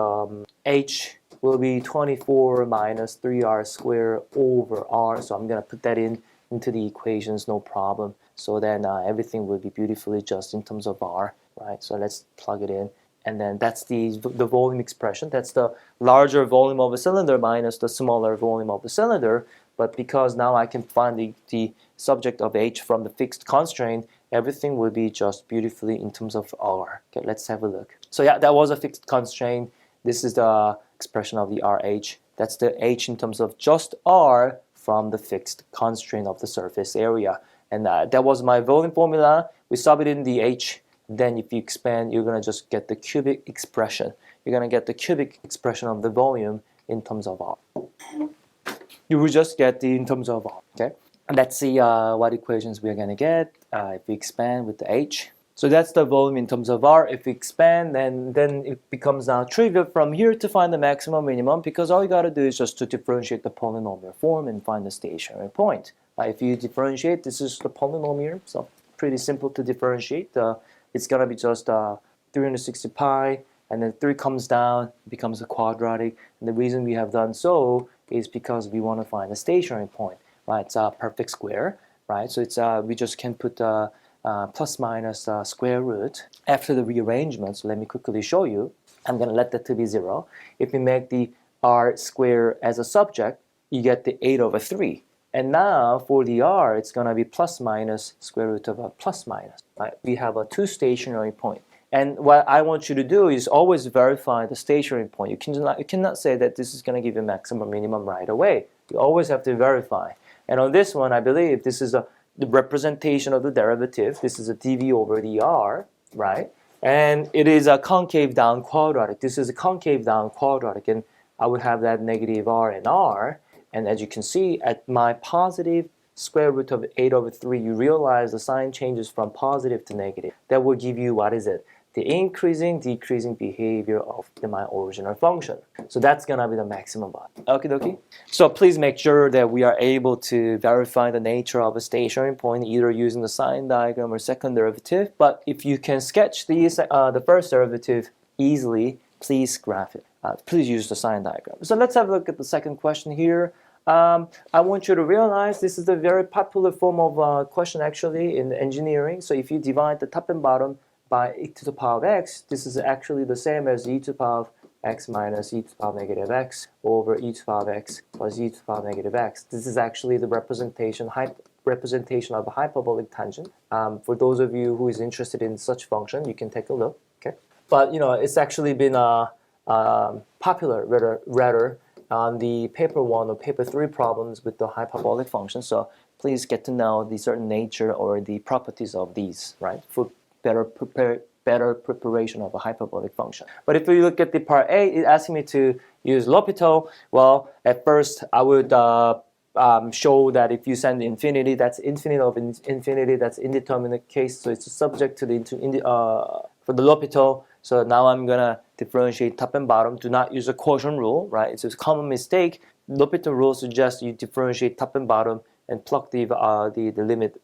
h will be 24 minus 3r squared over r. So I'm going to put that into the equations, no problem. So then everything will be beautifully just in terms of r, right? So let's plug it in. And then that's the volume expression. That's the larger volume of a cylinder minus the smaller volume of the cylinder. But because now I can find the subject of h from the fixed constraint, everything will be just beautifully in terms of r. Okay, let's have a look. So yeah, that was a fixed constraint. This is the expression of the RH. That's the h in terms of just r from the fixed constraint of the surface area. And that was my volume formula. We sub it in the h. Then if you expand, you're going to just get the cubic expression. You're going to get the cubic expression of the volume in terms of r. You will just get the in terms of r, okay? And let's see what equations we're going to get if we expand with the h. So that's the volume in terms of r. If we expand, then it becomes now trivial from here to find the maximum minimum, because all you got to do is just to differentiate the polynomial form and find the stationary point. If you differentiate, this is the polynomial, so pretty simple to differentiate. It's going to be just 360 pi, and then 3 comes down, becomes a quadratic. And the reason we have done so is because we want to find a stationary point, right? It's a perfect square, right? So it's we just can put plus minus square root after the rearrangement. So let me quickly show you. I'm going to let that to be 0. If we make the r square as a subject, you get the 8 over 3. And now for the r, it's going to be plus minus square root of a plus minus. Right? We have a 2 stationary point. And what I want you to do is always verify the stationary point. You cannot say that this is going to give you maximum minimum right away. You always have to verify. And on this one, I believe this is the representation of the derivative. This is a dv over dr, right? And it is a concave down quadratic. This is a concave down quadratic. And I would have that negative r and r. And as you can see, at my positive square root of 8 over 3, you realize the sign changes from positive to negative. That will give you, what is it? The increasing, decreasing behavior of my original function. So that's going to be the maximum value. Okie dokie? So please make sure that we are able to verify the nature of a stationary point either using the sign diagram or second derivative. But if you can sketch the first derivative easily, please graph it. Please use the sign diagram. So let's have a look at the second question here. I want you to realize this is a very popular form of question actually in engineering. So if you divide the top and bottom by e to the power of x, this is actually the same as e to the power of x minus e to the power of negative x over e to the power of x plus e to the power of negative x. This is actually the representation of a hyperbolic tangent. For those of you who is interested in such function, you can take a look. Okay, but you know it's actually been popular rather on the paper 1 or paper 3 problems with the hyperbolic function. So please get to know the certain nature or the properties of these, right, for better preparation of a hyperbolic function. But if we look at the part A, it asks me to use L'Hopital. Well, at first I would show that if you send infinity, that's infinite of infinity, that's indeterminate case. So it's subject to for the L'Hopital. So now I'm gonna differentiate top and bottom. Do not use a quotient rule, right? It's a common mistake. L'Hopital rule suggests you differentiate top and bottom and plug the limit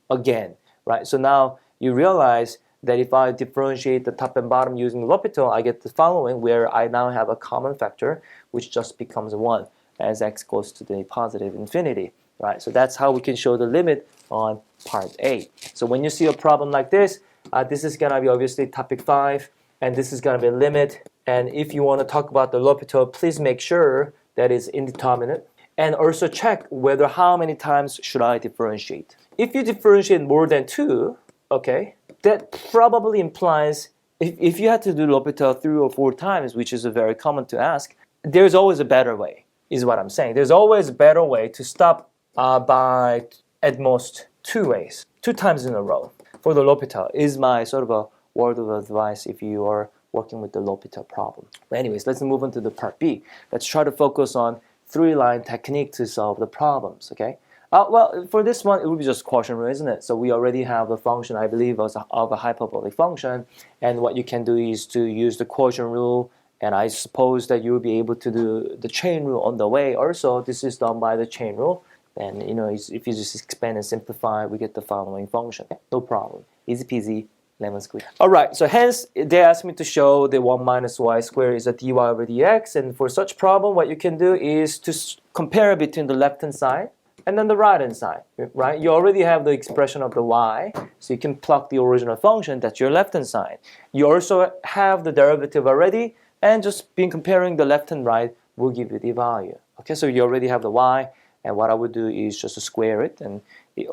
again, right? So now you realize that if I differentiate the top and bottom using L'Hopital, I get the following, where I now have a common factor, which just becomes 1 as x goes to the positive infinity, right? So that's how we can show the limit on part A. So when you see a problem like this is going to be obviously topic 5, and this is going to be a limit. And if you want to talk about the L'Hopital, please make sure that it's indeterminate. and also check whether how many times should I differentiate. If you differentiate more than 2, okay, that probably implies if you had to do L'Hopital 3 or 4 times, which is a very common to ask, there's always a better way, is what I'm saying. There's always a better way to stop by at most 2 ways, 2 times in a row. For the L'Hopital is my sort of a word of advice if you are working with the L'Hopital problem. But anyways, let's move on to the part B. Let's try to focus on 3-line technique to solve the problems, okay? Well, for this one, it would be just quotient rule, isn't it? So we already have the function, I believe, of a hyperbolic function. And what you can do is to use the quotient rule. And I suppose that you will be able to do the chain rule on the way. Also, this is done by the chain rule. And you know, if you just expand and simplify, we get the following function. No problem. Easy peasy, lemon squeeze. All right, so hence, they asked me to show the 1 minus y squared is a dy over dx. And for such problem, what you can do is to compare between the left-hand side and then the right-hand side, right? You already have the expression of the y, so you can plug the original function, that's your left-hand side. You also have the derivative already, and just being comparing the left and right will give you the value. Okay, so you already have the y, and what I would do is just to square it, and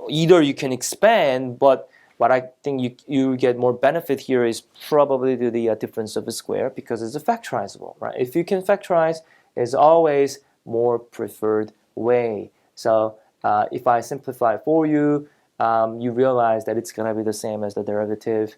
either you can expand, but what I think you get more benefit here is probably do the difference of a square, because it's a factorizable, right? If you can factorize, it's always more preferred way. So if I simplify for you, you realize that it's going to be the same as the derivative,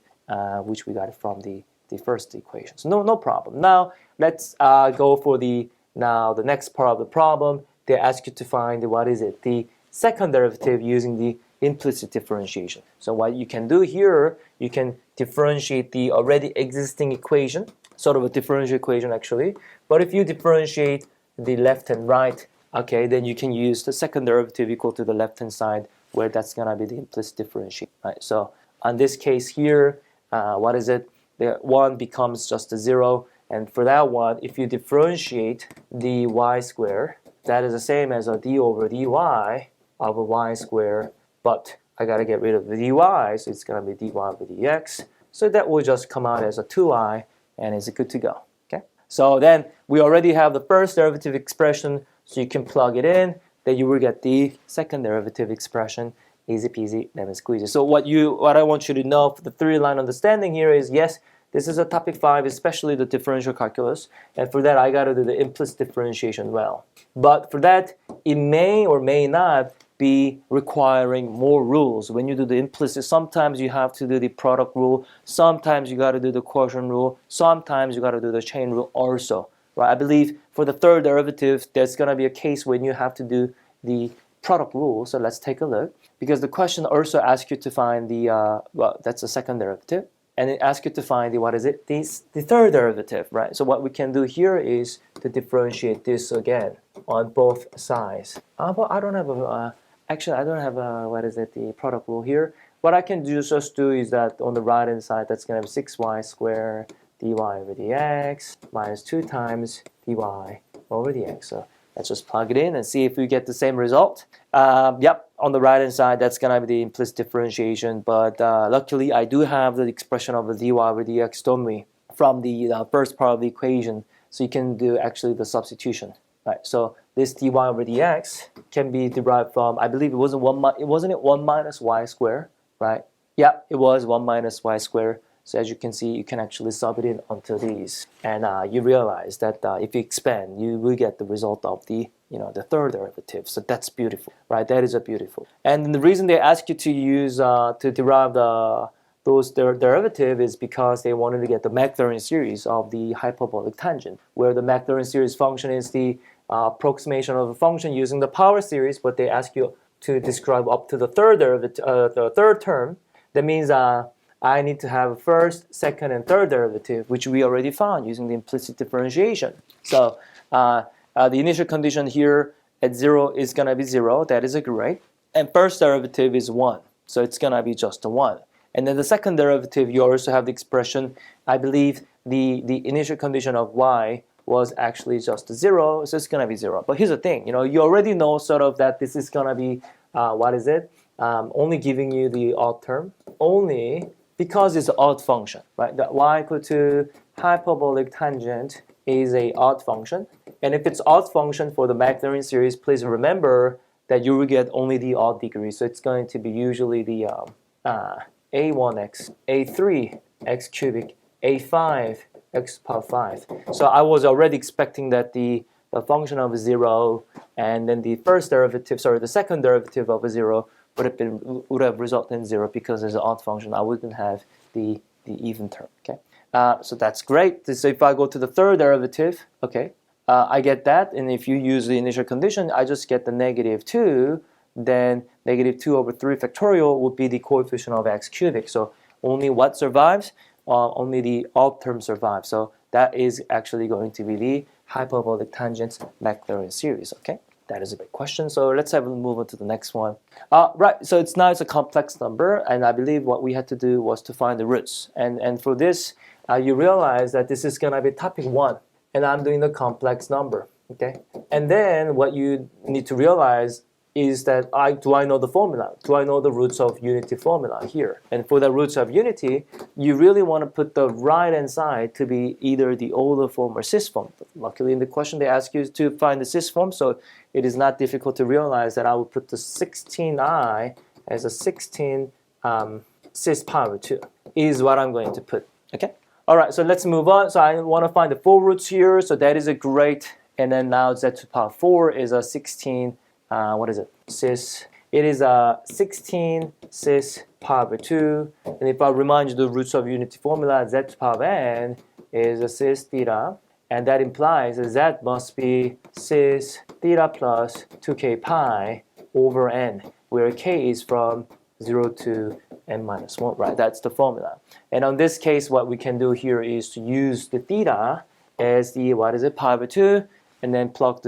which we got from the first equation. So no problem. Now let's go for the next part of the problem. They ask you to find the second derivative using the implicit differentiation. So what you can do here, you can differentiate the already existing equation, sort of a differential equation actually. But if you differentiate the left and right, okay, then you can use the second derivative equal to the left-hand side, where that's going to be the implicit differentiation, right? So on this case here, what is it? The 1 becomes just a 0, and for that one, if you differentiate the y squared, that is the same as a d over dy of a y squared, but I got to get rid of the dy, so it's going to be dy over dx. So that will just come out as a 2i, and it's good to go, okay? So then we already have the first derivative expression, so you can plug it in, then you will get the second derivative expression, easy peasy, lemon squeezy. So what I want you to know for the 3-line understanding here is, yes, this is a topic 5, especially the differential calculus, and for that I got to do the implicit differentiation well. But for that, it may or may not be requiring more rules. When you do the implicit, sometimes you have to do the product rule, sometimes you got to do the quotient rule, sometimes you got to do the chain rule also. Right? I believe for the third derivative, there's going to be a case when you have to do the product rule. So let's take a look. Because the question also asks you to find the, well, that's the second derivative. And it asks you to find the third derivative, right? So what we can do here is to differentiate this again on both sides. But I don't have a, actually I don't have a, the product rule here. What I can just do is that on the right hand side, that's going to be 6y squared dy over dx minus 2 times dy over dx. So let's just plug it in and see if we get the same result. Yep, on the right hand side, that's going to be the implicit differentiation. But luckily, I do have the expression of the dy over dx, don't we, from the first part of the equation. So you can do actually the substitution. Right, so this dy over dx can be derived from, I believe it wasn't 1 minus y squared, right? Yeah, it was 1 minus y squared. So as you can see, you can actually sub it in onto these, and you realize that if you expand, you will get the result of the third derivative. So that's beautiful, right? That is a beautiful. And the reason they ask you to use to derive those derivative is because they wanted to get the Maclaurin series of the hyperbolic tangent, where the Maclaurin series function is the approximation of a function using the power series, but they ask you to describe up to the third derivative, the third term. That means I need to have a first, second, and third derivative, which we already found using the implicit differentiation. So the initial condition here at 0 is going to be 0. That is great. And first derivative is 1. So it's going to be just a 1. And then the second derivative, you also have the expression, I believe the initial condition of y was actually just 0. So it's going to be 0. But here's the thing. You already know sort of that this is going to be, only giving you the odd term. Only because it's an odd function, right? That y equal to hyperbolic tangent is an odd function, And if it's odd function for the Maclaurin series, please remember that you will get only the odd degree. So it's going to be usually the a1x, a3 x cubic, a5 x to the power 5. So I was already expecting that the function of 0 and then the second derivative of a 0 would have resulted in 0 because it's an odd function. I wouldn't have the even term. Okay, so that's great. So if I go to the third derivative, okay, I get that, and if you use the initial condition, I just get the -2. Then -2 over 3 factorial would be the coefficient of x cubic. So only what survives? Only the odd term survives. So that is actually going to be the hyperbolic tangent Maclaurin series. Okay, that is a great question. So let's have a move on to the next one. Right. So it's a complex number, and I believe what we had to do was to find the roots. And for this, you realize that this is going to be topic 1, and I'm doing the complex number. Okay, and then what you need to realize is that do I know the formula? Do I know the roots of unity formula here? And for the roots of unity, you really want to put the right-hand side to be either the Euler form or cis form. Luckily, in the question, they ask you to find the cis form, so it is not difficult to realize that I will put the 16i as a 16 cis power 2 is what I'm going to put. Okay? All right, so let's move on. So I want to find the 4 roots here, so that is a great. And then now z to the power 4 is a 16. What is it? Cis. It is a 16 cis power 2. And if I remind you the roots of unity formula, z to the power n is a cis theta. And that implies that z must be cis theta plus 2k pi over n, where k is from 0 to n minus 1, right? That's the formula. And on this case, what we can do here is to use the theta as the, pi over 2, and then plug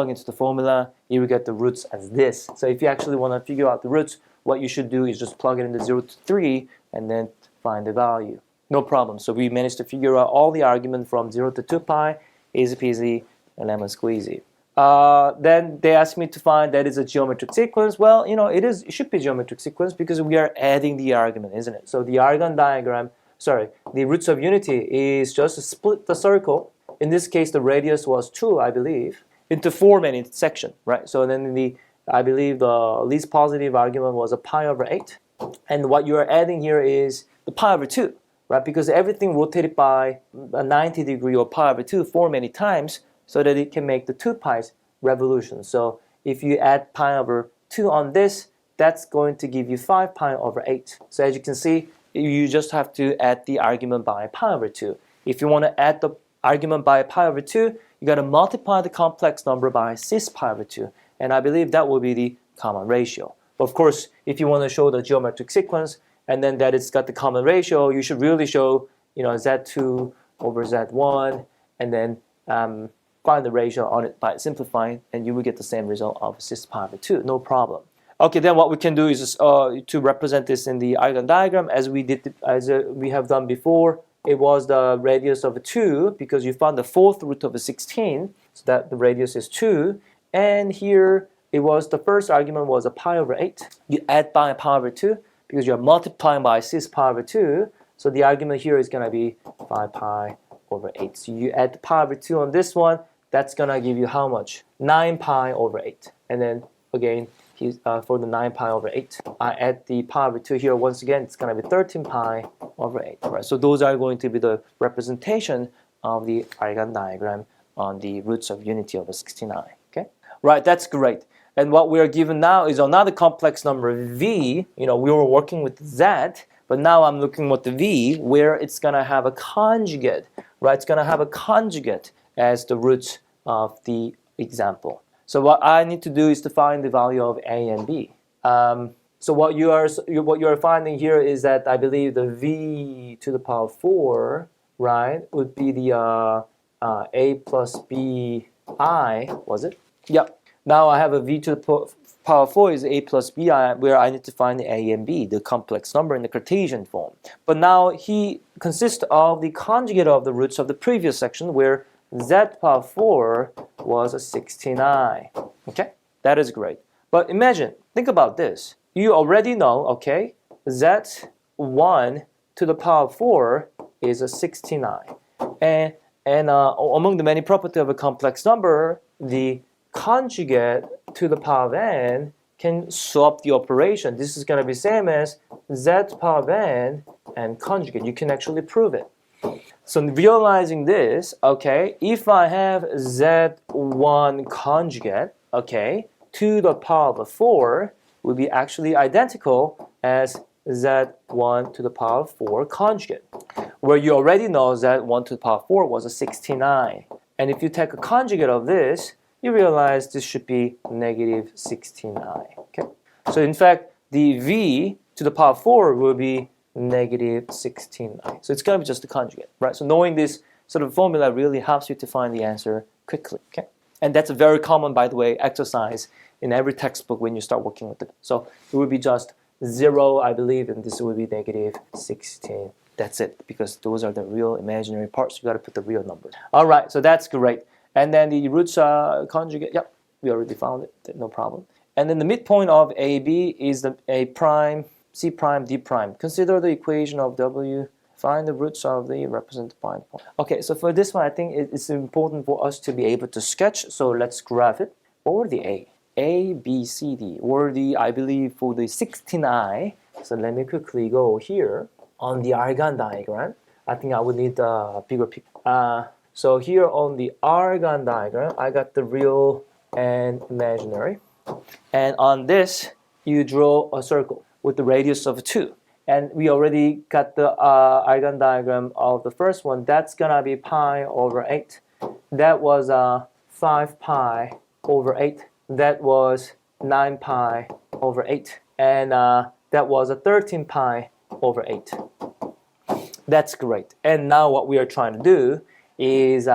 into the formula. You will get the roots as this. So if you actually want to figure out the roots, what you should do is just plug it into 0 to 3 and then find the value. No problem. So we managed to figure out all the argument from 0 to 2 pi, easy peasy, and lemon squeezy. Then they asked me to find that is a geometric sequence. Well, it should be geometric sequence because we are adding the argument, isn't it? So the Argand diagram, the roots of unity is just to split the circle. In this case, the radius was 2, I believe, into 4 main sections, right? So then I believe the least positive argument was a pi over 8. And what you are adding here is the pi over 2, right? Because everything rotated by a 90 degree or pi over 2 4 many times so that it can make the 2 pi's revolution. So if you add pi over 2 on this, that's going to give you 5 pi over 8. So as you can see, you just have to add the argument by pi over 2. If you want to add the argument by pi over 2, you got to multiply the complex number by cis pi over 2, and I believe that will be the common ratio. Of course, if you want to show the geometric sequence and then that it's got the common ratio, you should really show z2 over z1 and then find the ratio on it by simplifying, and you will get the same result of cis pi over 2, no problem. Okay, then what we can do is to represent this in the Argand diagram as we have done before. It was the radius of 2 because you found the 4th root of 16, so that the radius is 2. And here it was the first argument was a pi over 8. You add by pi over 2 because you're multiplying by cis pi over 2. So the argument here is going to be 5 pi over 8. So you add the pi over 2 on this one, that's going to give you how much? 9 pi over 8. And then again, for the 9 pi over 8, I add the pi over 2 here once again, it's going to be 13 pi over 8. Right? So those are going to be the representation of the Argand diagram on the roots of unity of a 69. Okay? Right, that's great. And what we are given now is another complex number v. We were working with z, but now I'm looking at the v where it's going to have a conjugate. Right? It's going to have a conjugate as the roots of the example. So what I need to do is to find the value of a and b. So what you are finding here is that I believe the v to the power 4, right, would be the a plus b I, was it? Yep. Now I have a v to the power 4 is a plus bi, where I need to find the a and b, the complex number in the Cartesian form. But now he consists of the conjugate of the roots of the previous section, where z to the power 4 was a 16i. Okay, that is great. But imagine, think about this. You already know, okay, z1 to the power 4 is a 16i. And And among the many properties of a complex number, the conjugate to the power of n can swap the operation. This is going to be same as z power of n and conjugate. You can actually prove it. So realizing this, okay, if I have z1 conjugate, okay, to the power of 4 will be actually identical as z1 to the power of 4 conjugate, where you already know z1 to the power of 4 was a 69. And if you take a conjugate of this, you realize this should be negative 69. Okay? So in fact, the v to the power of 4 will be negative 16i. So it's going to be just a conjugate, right? So knowing this sort of formula really helps you to find the answer quickly, okay? And that's a very common, by the way, exercise in every textbook when you start working with it. So it would be just 0, I believe, and this would be negative 16. That's it, because those are the real imaginary parts. You got to put the real numbers. All right, so that's great. And then the roots conjugate, yep, we already found it, no problem. And then the midpoint of AB is the A prime, C prime, D prime. Consider the equation of W. Find the roots of the represented point. Okay, so for this one, I think it's important for us to be able to sketch. So let's graph it. Or the A, B, C, D. Or the, I believe, for the 16i. So let me quickly go here on the argon diagram. I think I would need a bigger picture. So here on the argon diagram, I got the real and imaginary. And on this, you draw a circle with the radius of 2. And we already got the argon diagram of the first one. That's going to be pi over 8. That was 5 pi over 8. That was 9 pi over 8. And that was a 13 pi over 8. That's great. And now what we are trying to do is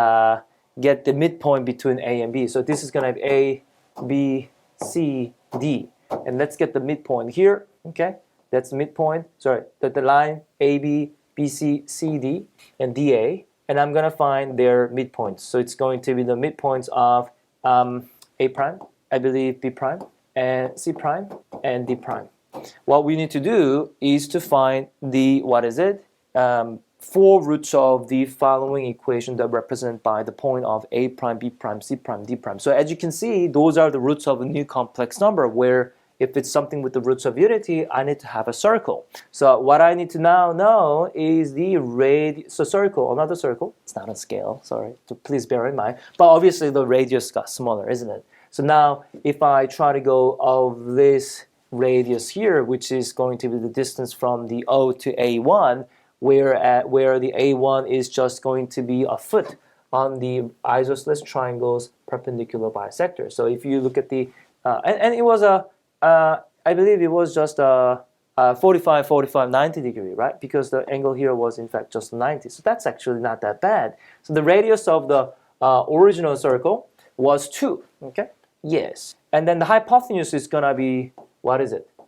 get the midpoint between A and B. So this is going to be A, B, C, D. And let's get the midpoint here, okay? That's the midpoint, sorry, the line AB, BC, CD, and DA. And I'm gonna find their midpoints. So it's going to be the midpoints of A prime, I believe B prime, and C prime, and D prime. What we need to do is to find the, 4 roots of the following equation that are represented by the point of A prime, B prime, C prime, D prime. So as you can see, those are the roots of a new complex number where if it's something with the roots of unity, I need to have a circle. So what I need to now know is the radius, so circle, another circle. It's not a scale, sorry, so please bear in mind. But obviously the radius got smaller, isn't it? So now if I try to go of this radius here, which is going to be the distance from the O to A1, where the A1 is just going to be a foot on the isosceles triangle's perpendicular bisector. So if you look at the, and it was a, I believe it was just a 45, 45, 90 degree, right? Because the angle here was in fact just 90. So that's actually not that bad. So the radius of the original circle was 2, okay? Yes. And then the hypotenuse is gonna be,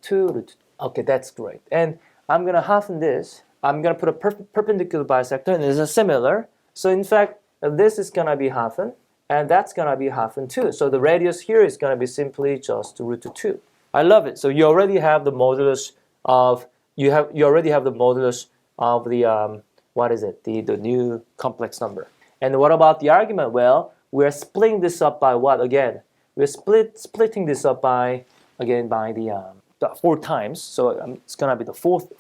2. Okay, that's great. And I'm gonna halfen this. I'm gonna put a perpendicular bisector and it's a similar. So in fact, this is gonna be halfen and that's gonna be halfen too. So the radius here is gonna be simply just root 2. I love it. So you already have the modulus of the the new complex number. And what about the argument? Well, we're splitting this up by what again? We're splitting this up by the 4 times. So it's gonna be the fourth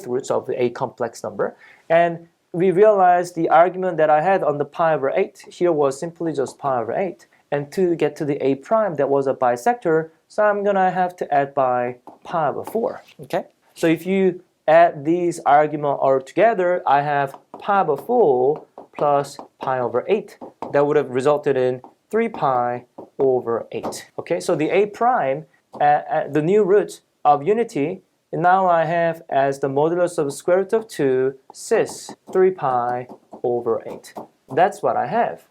roots of a complex number. And we realized the argument that I had on the pi over 8 here was simply just pi over 8. And to get to the A prime, that was a bisector, so I'm gonna have to add by pi over 4, okay? So if you add these arguments all together, I have pi over 4 plus pi over 8. That would have resulted in 3 pi over 8, okay? So the A prime, the new root of unity, now I have as the modulus of the square root of 2 cis 3 pi over 8. That's what I have,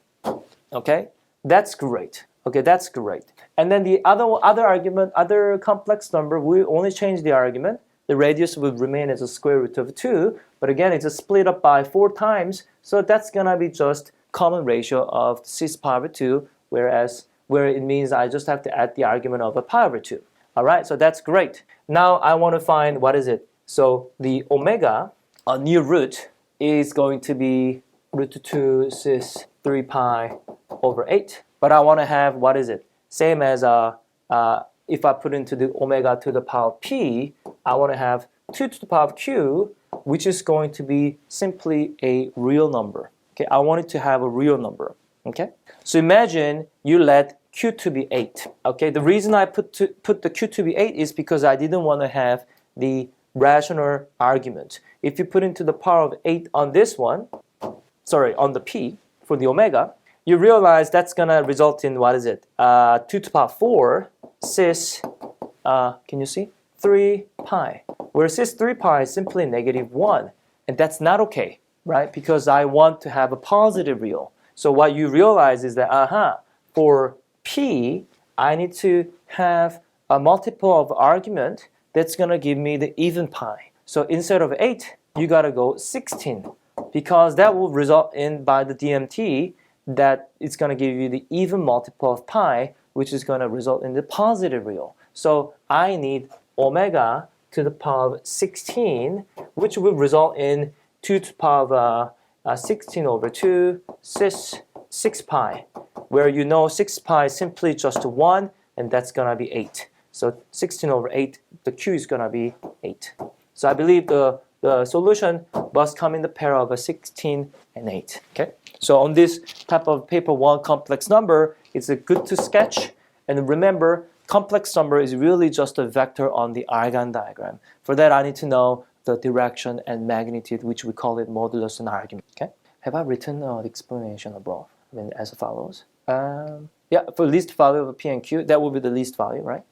okay? That's great. Okay, that's great. And then the other complex number, we only change the argument. The radius would remain as a square root of 2, but again, it's a split up by 4 times, so that's gonna be just common ratio of cis pi over 2, where it means I just have to add the argument of a pi over 2. All right, so that's great. Now I want to find so the omega, a new root, is going to be root 2 cis 3 pi over 8. But I want to have, what is it? Same as if I put into the omega to the power of p, I want to have 2 to the power of q, which is going to be simply a real number. Okay, I want it to have a real number. Okay, so imagine you let q to be 8. Okay, the reason I put the q to be 8 is because I didn't want to have the rational argument. If you put into the power of 8 on this one, sorry, on the p for the omega, you realize that's going to result in, what is it? 2 to the power 4 cis, can you see? 3 pi. Where cis 3 pi is simply -1. And that's not okay, right? Because I want to have a positive real. So what you realize is that, for p, I need to have a multiple of argument that's going to give me the even pi. So instead of 8, you got to go 16. Because that will result in, by the DMT, that it's going to give you the even multiple of pi, which is going to result in the positive real. So I need omega to the power of 16, which will result in 2 to the power of 16 over 2 cis 6 pi, where you know 6 pi is simply just 1, and that's going to be 8. So 16 over 8, the q is going to be 8. So I believe the solution must come in the pair of a 16 and 8. Okay. So on this type of paper 1 complex number, it's good to sketch. And remember, complex number is really just a vector on the Argand diagram. For that, I need to know the direction and magnitude, which we call it modulus and argument. Okay. Have I written the explanation above? I mean, as follows. Yeah, for least value of p and q, that will be the least value, right?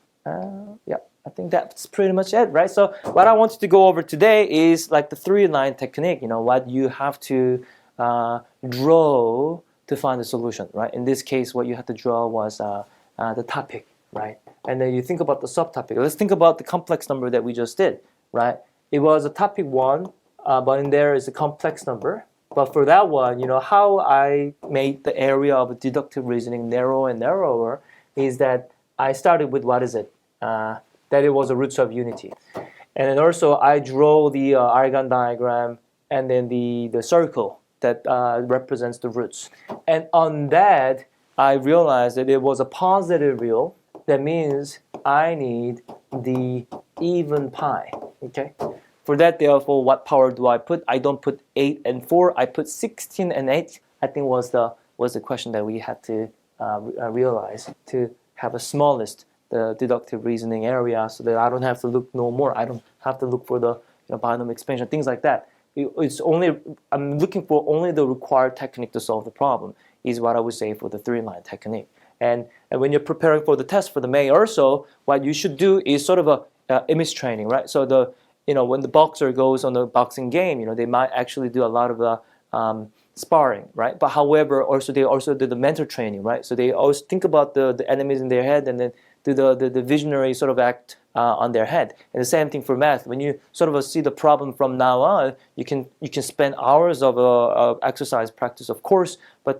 Yeah, I think that's pretty much it, right? So what I wanted to go over today is like the 3-line technique, what you have to draw to find the solution, right? In this case, what you had to draw was the topic, right? And then you think about the subtopic. Let's think about the complex number that we just did, right? It was a topic 1, but in there is a complex number. But for that one, how I made the area of deductive reasoning narrower and narrower is that I started with, what is it? That it was a roots of unity. And then also I draw the Argand diagram and then the circle that represents the roots. And on that, I realized that it was a positive real. That means I need the even pi, okay? For that, therefore, what power do I put? I don't put 8 and 4. I put 16 and 8. I think was the question that we had to realize to have a smallest the deductive reasoning area, so that I don't have to look no more. I don't have to look for the binomial expansion, things like that. I'm looking for only the required technique to solve the problem. Is what I would say for the 3-line technique. And when you're preparing for the test for the May or so, what you should do is sort of a image training, right? So when the boxer goes on the boxing game, they might actually do a lot of sparring, right? But however, they also do the mental training, right? So they always think about the enemies in their head and then do the visionary sort of act on their head. And the same thing for math. When you sort of see the problem from now on, you can spend hours of exercise practice, of course, but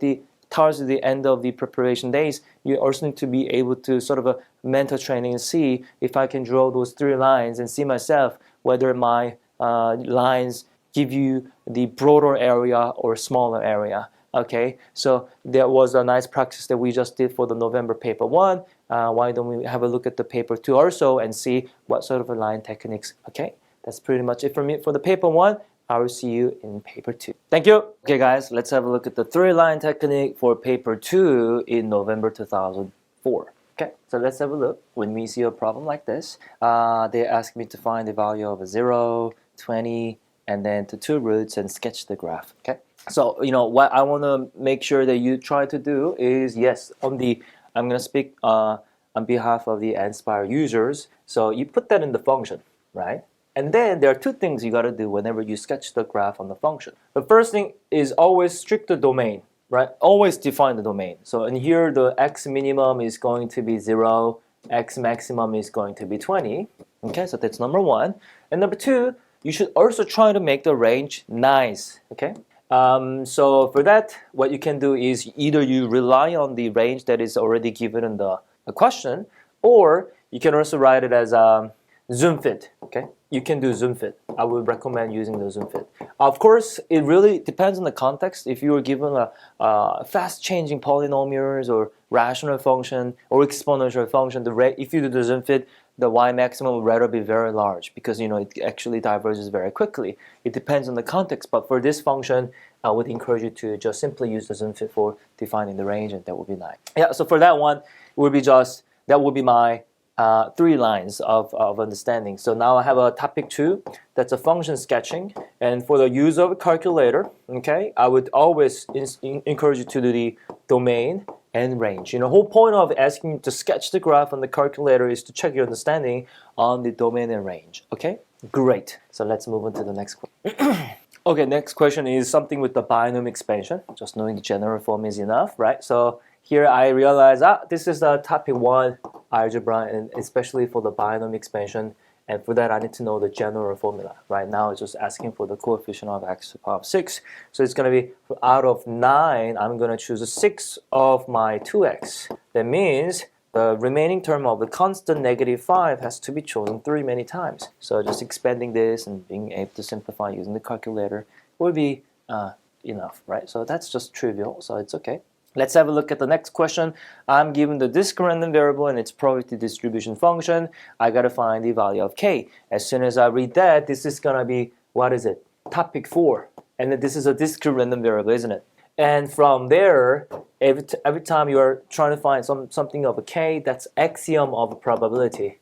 towards the end of the preparation days, you also need to be able to sort of a mental training and see if I can draw those 3 lines and see myself whether my lines give you the broader area or smaller area. Okay, so that was a nice practice that we just did for the November paper 1. Why don't we have a look at the paper 2 or so and see what sort of line techniques. Okay, that's pretty much it for me for the paper 1. I will see you in paper 2. Thank you. Okay guys, let's have a look at the 3-line technique for paper 2 in November 2004. Okay, so let's have a look. When we see a problem like this, they ask me to find the value of 0, 20, and then to 2 roots and sketch the graph. Okay, so what I want to make sure that you try to do is, yes, I'm going to speak on behalf of the Nspire users. So you put that in the function, right? And then there are 2 things you got to do whenever you sketch the graph on the function. The first thing is always strict the domain, right? Always define the domain. So in here, the x minimum is going to be 0, x maximum is going to be 20. Okay, so that's number 1. And number 2, you should also try to make the range nice. Okay. So for that, what you can do is either you rely on the range that is already given in the question, or you can also write it as zoom fit. Okay, you can do zoom fit. I would recommend using the zoom fit. Of course, it really depends on the context. If you were given a fast changing polynomials or rational function or exponential function, if you do the zoom fit, the y maximum would rather be very large because it actually diverges very quickly. It depends on the context, but for this function, I would encourage you to just simply use the zoom fit for defining the range, and that would be nice. Yeah, so for that one, that would be my 3 lines of understanding. So now I have a topic 2, that's a function sketching, and for the use of a calculator, okay, I would always encourage you to do the domain and range. The whole point of asking you to sketch the graph on the calculator is to check your understanding on the domain and range. Okay, great. So let's move on to the next question. Okay, next question is something with the binomial expansion. Just knowing the general form is enough, right? So here I realize this is the topic 1 algebra, and especially for the binomial expansion. And for that, I need to know the general formula. Right now, it's just asking for the coefficient of x to the power of 6. So it's going to be out of 9, I'm going to choose a 6 of my 2x. That means the remaining term of the constant -5 has to be chosen 3 many times. So just expanding this and being able to simplify using the calculator will be enough, right? So that's just trivial, so it's okay. Let's have a look at the next question. I'm given the discrete random variable and its probability distribution function. I gotta find the value of k. As soon as I read that, this is gonna be, what is it? Topic 4. And then this is a discrete random variable, isn't it? And from there, every time you are trying to find something of a k, that's axiom of probability.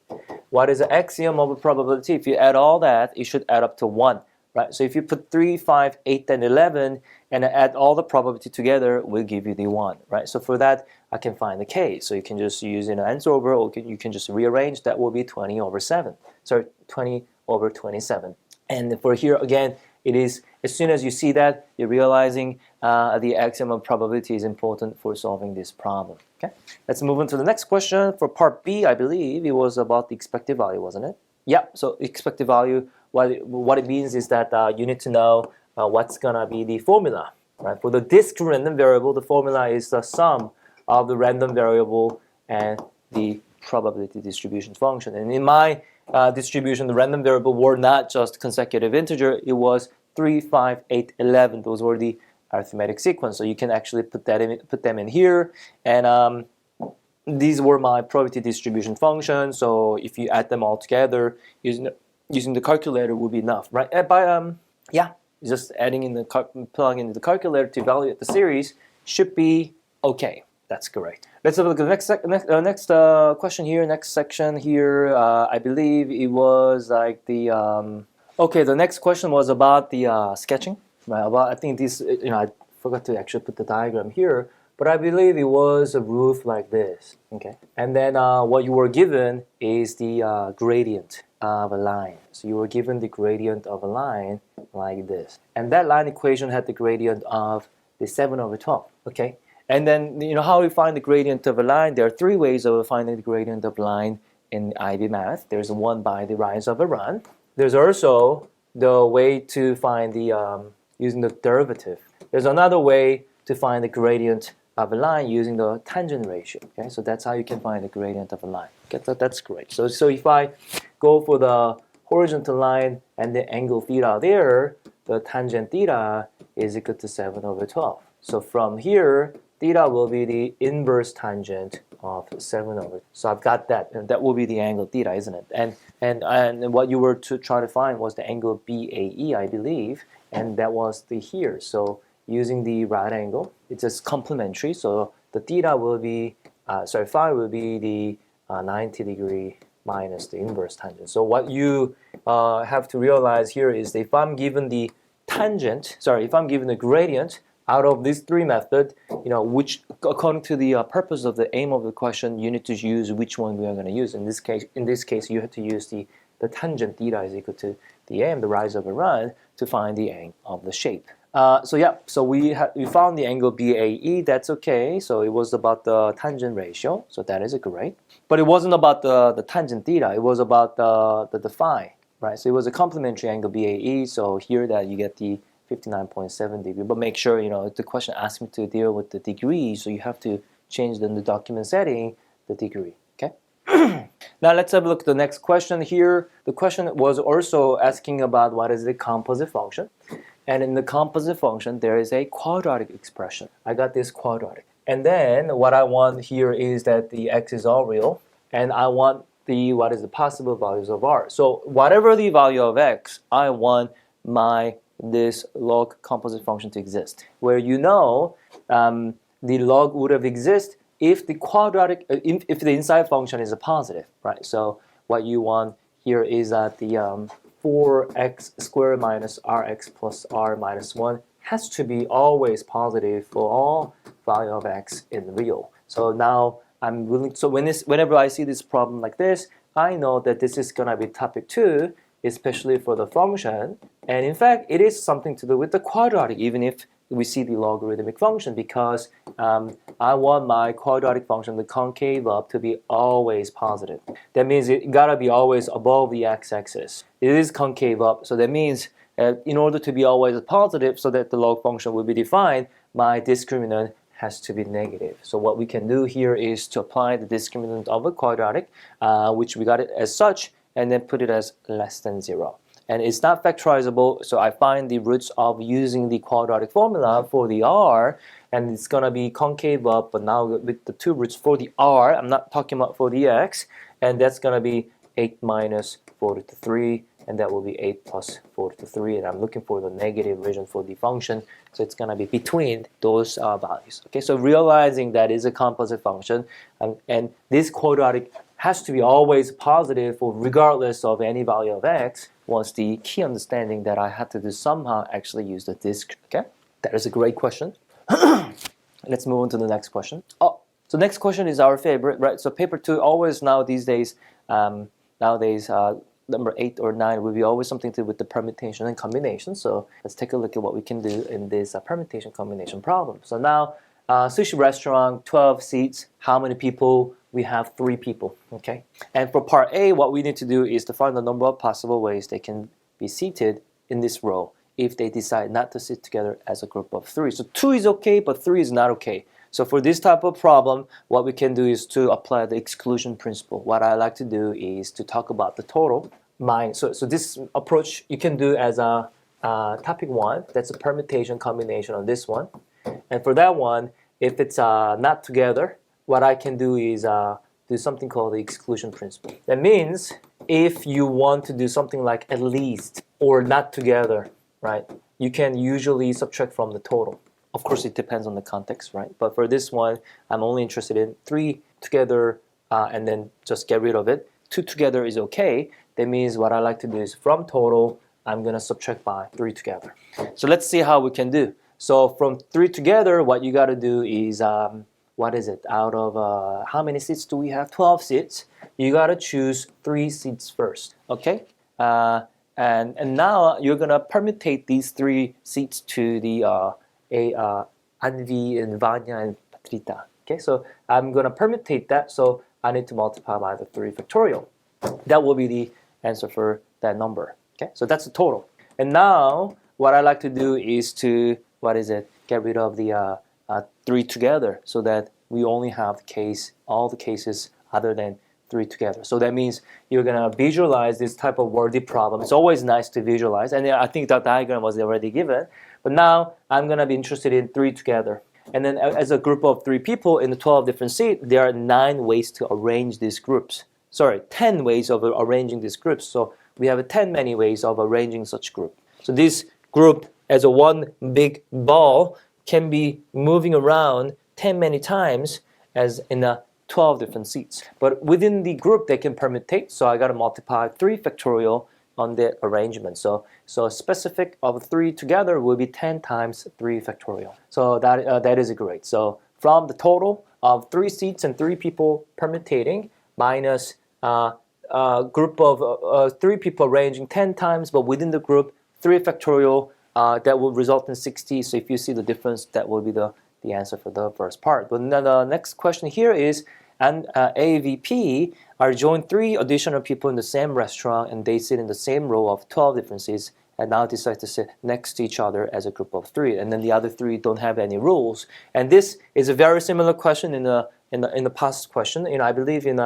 What is the axiom of probability? If you add all that, it should add up to 1. Right? So if you put 3, 5, 8, and 11 and add all the probability together, will give you the 1. Right? So for that, I can find the k. So you can just use answer over, or you can just rearrange. That will be 20 over 7. Sorry, 20 over 27. And for here, again, it is, as soon as you see that, you're realizing the axiom of probability is important for solving this problem. Okay? Let's move on to the next question. For part B, I believe it was about the expected value, wasn't it? Yeah, so expected value, what it means is that you need to know what's going to be the formula. Right? For the discrete random variable, the formula is the sum of the random variable and the probability distribution function. And in my distribution, the random variable were not just consecutive integer, it was 3, 5, 8, 11. Those were the arithmetic sequence. So you can actually put them in here. And these were my probability distribution function. So if you add them all together, using the calculator would be enough, right? Yeah, just adding in plugging into the calculator to evaluate the series should be okay. That's correct. Let's have a look at the next question here. Next section here. I believe it was like the okay. The next question was about the sketching. Right? I think this. I forgot to actually put the diagram here, but I believe it was a roof like this. Okay, and then what you were given is the gradient of a line. So you were given the gradient of a line like this, and that line equation had the gradient of the 7 over 12. Okay. And then, how we find the gradient of a line? There are 3 ways of finding the gradient of a line in IB math. There's one by the rise of a run. There's also the way to find the using the derivative. There's another way to find the gradient of a line using the tangent ratio. Okay, so that's how you can find the gradient of a line. Okay, that's great. So if I go for the horizontal line and the angle theta there, the tangent theta is equal to 7 over 12. So from here, theta will be the inverse tangent of 7 over. So I've got that, and that will be the angle theta, isn't it? And what you were to try to find was the angle BAE, I believe, and that was the here. So using the right angle, it's just complementary. So the theta will be, phi will be the 90 degree minus the inverse tangent. So what you have to realize here is that if I'm given the if I'm given the gradient out of these 3 methods, which according to the purpose of the aim of the question, you need to use which one we are going to use. In this case, you have to use the tangent theta is equal to the AM, the rise of a run, to find the angle of the shape. So we found the angle BAE. That's okay. So it was about the tangent ratio. So that is great. But it wasn't about the tangent theta. It was about the phi, right? So it was a complementary angle BAE. So here that you get the 59.7 degree, but make sure, the question asks me to deal with the degree, so you have to change the document setting, the degree, okay? Now let's have a look at the next question here. The question was also asking about what is the composite function. And in the composite function, there is a quadratic expression. I got this quadratic. And then what I want here is that the x is all real. And I want what is the possible values of r. So whatever the value of x, I want this log composite function to exist. Where the log would have existed if the quadratic, if the inside function is a positive, right? So what you want here is that the 4x squared minus rx plus r minus 1 has to be always positive for all value of x in real. So now I'm willing, so whenever I see this problem like this, I know that this is going to be topic 2, especially for the function. And in fact, it is something to do with the quadratic, even if we see the logarithmic function, because I want my quadratic function, the concave up, to be always positive. That means it gotta be always above the x-axis. It is concave up, so that means in order to be always positive, so that the log function will be defined, my discriminant has to be negative. So what we can do here is to apply the discriminant of a quadratic, which we got it as such, and then put it as less than 0. And it's not factorizable, so I find the roots of using the quadratic formula for the r, and it's going to be concave up, but now with the 2 roots for the r, I'm not talking about for the x, and that's going to be 8 minus 4 to the 3, and that will be 8 plus 4 to the 3, and I'm looking for the negative region for the function, so it's going to be between those values. Okay, so realizing that is a composite function, and this quadratic has to be always positive for regardless of any value of x, was the key understanding that I had to do somehow actually use the disk. Okay, that is a great question. Let's move on to the next question. Oh, so next question is our favorite, right? So paper 2 always these days, number 8 or 9 will be always something to do with the permutation and combination. So let's take a look at what we can do in this permutation combination problem. So now, sushi restaurant, 12 seats, how many people? We have 3 people, okay? And for part A, what we need to do is to find the number of possible ways they can be seated in this row if they decide not to sit together as a group of 3. So 2 is okay, but 3 is not okay. So for this type of problem, what we can do is to apply the exclusion principle. What I like to do is to talk about the total. So this approach you can do as a topic 1. That's a permutation combination on this one. And for that one, if it's not together, what I can do is do something called the exclusion principle. That means if you want to do something like at least or not together, right, you can usually subtract from the total. Of course, it depends on the context, right? But for this one, I'm only interested in 3 together and then just get rid of it. 2 together is okay. That means what I like to do is from total, I'm going to subtract by 3 together. So let's see how we can do. So from 3 together, what you got to do is what is it? Out of how many seats do we have? 12 seats. You gotta choose 3 seats first, okay? And now you're gonna permutate these 3 seats to the Anvi and Vanya and Patrita. Okay, so I'm gonna permutate that. So I need to multiply by the 3 factorial. That will be the answer for that number. Okay, so that's the total. And now what I like to do is to get rid of the 3 together, so that we only have all the cases other than 3 together. So that means you're gonna visualize this type of wordy problem. It's always nice to visualize, and I think that diagram was already given. But now I'm gonna be interested in 3 together. And then as a group of 3 people in the 12 different seats, there are 9 ways to arrange these groups. Sorry, 10 ways of arranging these groups. So we have 10 many ways of arranging such group. So this group as a one big ball can be moving around 10 many times as in 12 different seats. But within the group, they can permutate, so I got to multiply 3 factorial on the arrangement. So specific of 3 together will be 10 times 3 factorial. So that is great. So from the total of 3 seats and 3 people permutating minus a group of 3 people arranging 10 times, but within the group, 3 factorial, that will result in 60. So if you see the difference, that will be the answer for the first part. But now the next question here is, and AVP are joined 3 additional people in the same restaurant, and they sit in the same row of 12 different seats, and now decide to sit next to each other as a group of 3, and then the other 3 don't have any rules. And this is a very similar question in the past question. I believe in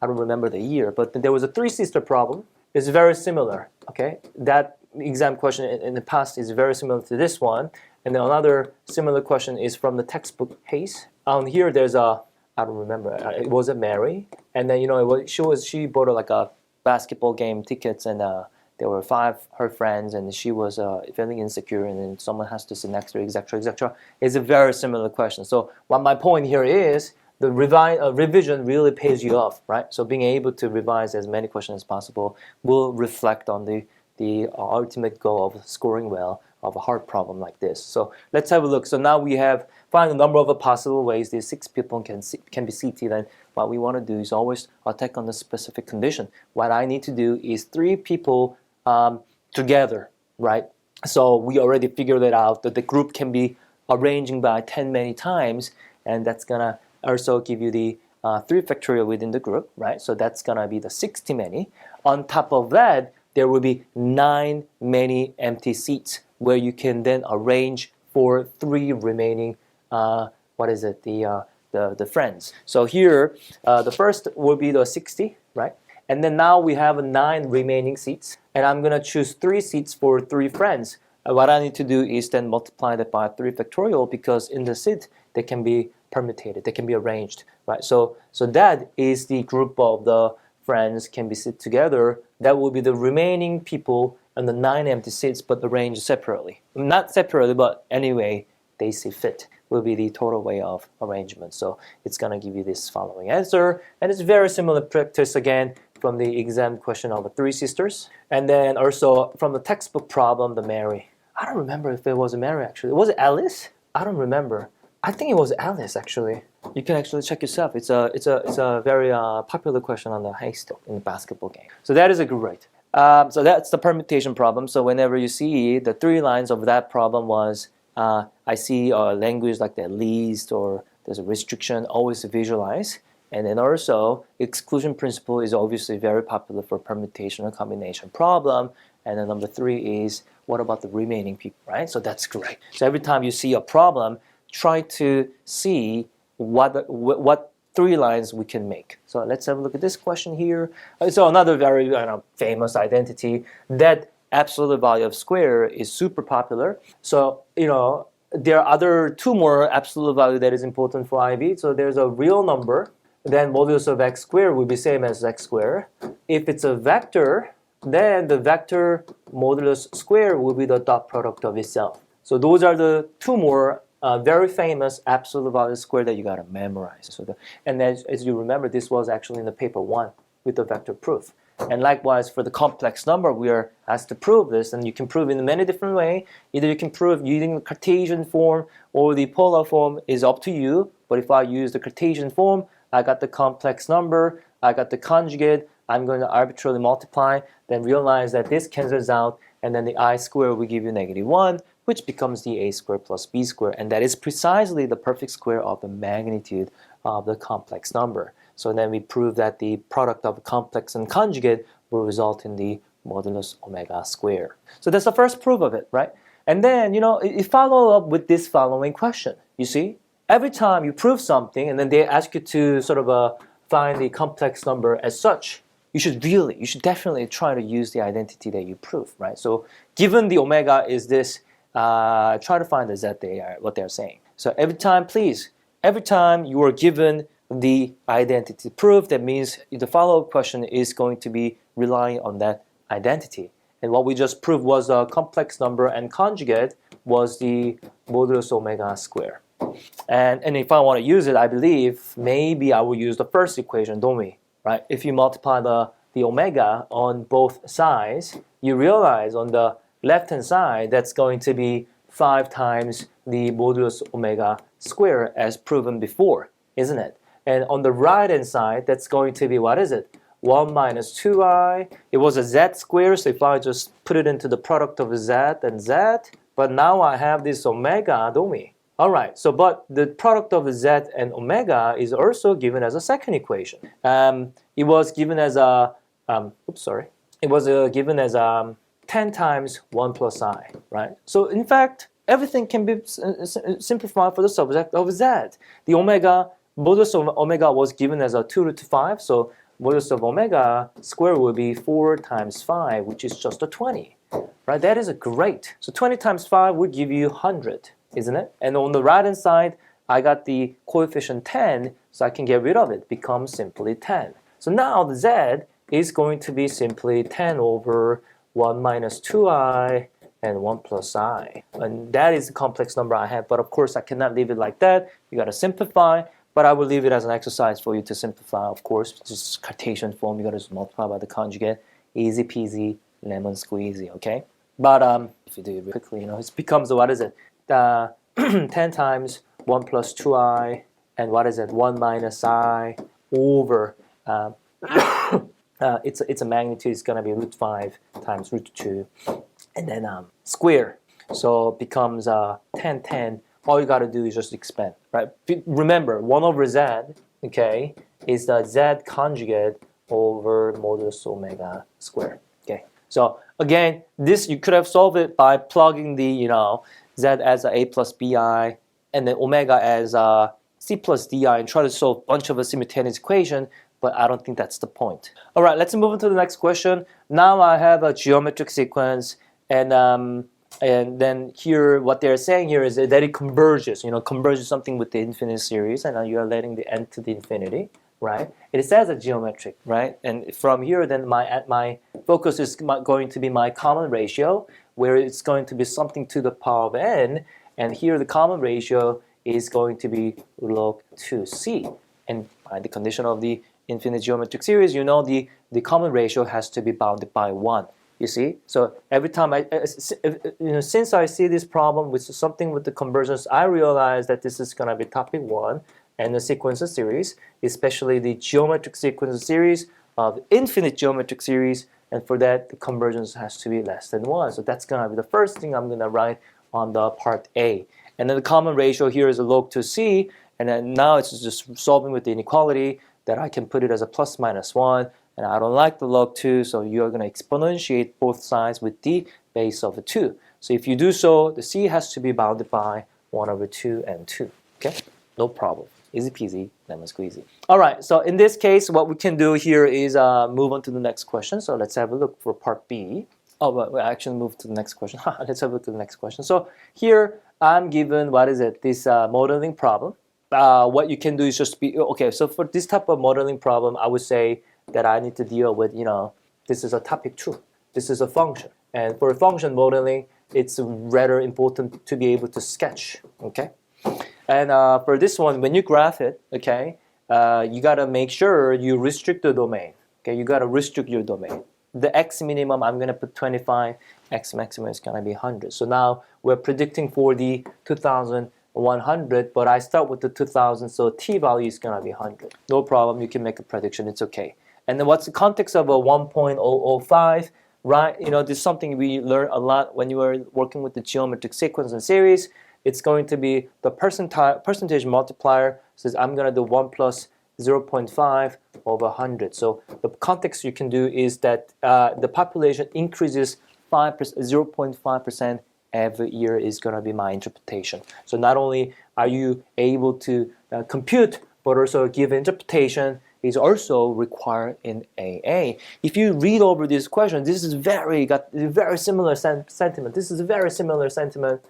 I don't remember the year, but there was a three-sister problem. It's very similar, okay? That exam question in the past is very similar to this one. And then another similar question is from the textbook case. On here, there's a, I don't remember, it was a Mary. And then, she bought like a basketball game tickets, and there were 5 her friends, and she was feeling insecure, and then someone has to sit next to her, etc., etc. It's a very similar question. So what my point here is, the revision really pays you off, right? So being able to revise as many questions as possible will reflect on the ultimate goal of scoring well of a hard problem like this. So let's have a look. So now we have find a number of possible ways these 6 people can be seated, and what we want to do is always attack on the specific condition. What I need to do is 3 people together, right? So we already figured it out that the group can be arranging by 10 many times, and that's gonna also give you the 3 factorial within the group, right? So that's gonna be the 60 many. On top of that, there will be 9 many empty seats where you can then arrange for 3 remaining, the friends. So here, the first will be the 60, right? And then now we have 9 remaining seats, and I'm gonna choose 3 seats for 3 friends. What I need to do is then multiply that by 3 factorial, because in the seat, they can be permutated, they can be arranged, right? So that is the group of the friends can be sit together. That will be the remaining people and the 9 empty seats, but arranged separately. Not separately, but anyway, they see fit will be the total way of arrangement. So it's gonna give you this following answer, and it's very similar practice again from the exam question of the 3 sisters, and then also from the textbook problem, the Mary. I don't remember if it was a Mary actually. Was it Alice? I don't remember. I think it was Alice actually. You can actually check yourself. It's a very popular question on the haystack in the basketball game. So that is a great. So that's the permutation problem. So whenever you see the 3 lines of that problem was I see a language like the least or there's a restriction, always visualize. And then also exclusion principle is obviously very popular for permutation or combination problem. And then number 3 is what about the remaining people, right? So that's great. So every time you see a problem, try to see what 3 lines we can make. So let's have a look at this question here. So another very famous identity, that absolute value of square is super popular. So there are other 2 more absolute value that is important for IB. So there's a real number, then modulus of x squared will be same as x squared. If it's a vector, then the vector modulus square will be the dot product of itself. So those are the 2 more very famous absolute value square that you gotta memorize. So and as you remember, this was actually in the paper 1 with the vector proof. And likewise for the complex number, we are asked to prove this, and you can prove in many different ways. Either you can prove using the Cartesian form or the polar form is up to you. But if I use the Cartesian form, I got the complex number, I got the conjugate, I'm going to arbitrarily multiply, then realize that this cancels out, and then the I squared will give you -1, which becomes the A squared plus B squared, and that is precisely the perfect square of the magnitude of the complex number. So then we prove that the product of complex and conjugate will result in the modulus omega square. So that's the first proof of it, right? And then, you follow up with this following question. You see, every time you prove something and then they ask you to sort of find the complex number as such, you should definitely try to use the identity that you prove, right? So given the omega is this, try to find the z what they're saying. So every time you are given the identity proof, that means the follow-up question is going to be relying on that identity. And what we just proved was a complex number and conjugate was the modulus omega square. And if I want to use it, I believe maybe I will use the first equation, don't we? Right? If you multiply the omega on both sides, you realize on the left-hand side that's going to be 5 times the modulus omega square as proven before, isn't it? And on the right-hand side, that's going to be, what is it? 1 minus 2i. It was a z square, so if I just put it into the product of z and z, but now I have this omega, don't we? All right, so but the product of z and omega is also given as a second equation. It was given as a, It was given as 10 times 1 plus I, right? So in fact, everything can be simplified for the subject of z. The omega, modulus of omega was given as a 2 root 5, so modulus of omega square will be 4 times 5, which is just a 20. Right? That is great. So 20 times 5 would give you 100, isn't it? And on the right hand side, I got the coefficient 10, so I can get rid of it. Becomes simply 10. So now the z is going to be simply 10 over 1 minus 2i and 1 plus I. And that is the complex number I have. But of course, I cannot leave it like that. You got to simplify. But I will leave it as an exercise for you to simplify, of course. Just Cartesian form, you got to just multiply by the conjugate. Easy peasy, lemon squeezy, okay? But if you do it really quickly, you know, it becomes, what is it? 10 times 1 plus 2i, and what is it? 1 minus I over, it's a magnitude, it's going to be root 5 times root 2, and then square. So it becomes 10, 10. All you got to do is just expand, right? Remember, 1 over z, okay, is the z conjugate over modulus omega squared, okay? So again, this you could have solved it by plugging the, you know, z as a plus bi, and then omega as c plus di, and try to solve a bunch of a simultaneous equation, but I don't think that's the point. All right, let's move on to the next question. Now I have a geometric sequence, and then here, what they're saying here is that it converges, you know, converges something with the infinite series, and you are letting the n to the infinity, right? It says a geometric, right? And from here, then my focus is going to be my common ratio, where it's going to be something to the power of n, and here the common ratio is going to be log 2c. And by the condition of the infinite geometric series, you know the common ratio has to be bounded by 1. You see, so every time since I see this problem with something with the convergence, I realize that this is going to be topic 1 and the sequence series, especially the geometric sequence series of infinite geometric series, and for that the convergence has to be less than 1. So that's going to be the first thing I'm going to write on the part A. And then the common ratio here is a log 2c, and then now it's just solving with the inequality that I can put it as a plus minus 1. And I don't like the log 2, so you're going to exponentiate both sides with the base of 2. So if you do so, the c has to be bounded by 1 over 2 and 2. Okay? No problem. Easy peasy, lemon squeezy. All right, so in this case, what we can do here is move on to the next question. So let's have a look for part B. Oh, but we actually move to the next question. Let's have a look at the next question. So here, I'm given, what is it, this modeling problem. What you can do is just be, okay, so for this type of modeling problem, I would say that I need to deal with, you know, this is a topic 2. This is a function. And for function modeling, it's rather important to be able to sketch, okay? And for this one, when you graph it, okay, you got to make sure you restrict the domain, okay? You got to restrict your domain. The x minimum, I'm going to put 25. X maximum is going to be 100. So now we're predicting for the 2100, but I start with the 2000, so t value is going to be 100. No problem. You can make a prediction. It's okay. And then what's the context of a 1.005, right? You know, this is something we learn a lot when you are working with the geometric sequence and series. It's going to be the percentage multiplier says I'm going to do 1 plus 0.5 over 100. So the context you can do is that the population increases 0.5% every year is going to be my interpretation. So not only are you able to compute, but also give interpretation is also required in AA. If you read over this question, this is very similar sentiment. This is a very similar sentiment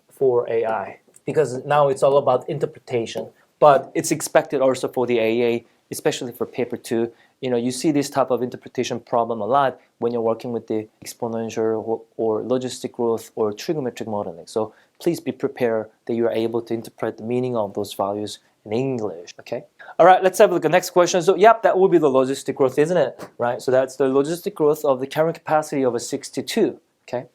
for AI, because now it's all about interpretation. But it's expected also for the AA, especially for paper 2. You know, you see this type of interpretation problem a lot when you're working with the exponential or logistic growth or trigonometric modeling. So please be prepared that you are able to interpret the meaning of those values in English, okay? All right, let's have a look at the next question. So, yep, that will be the logistic growth, isn't it? Right, so that's the logistic growth of the carrying capacity of a 62, okay?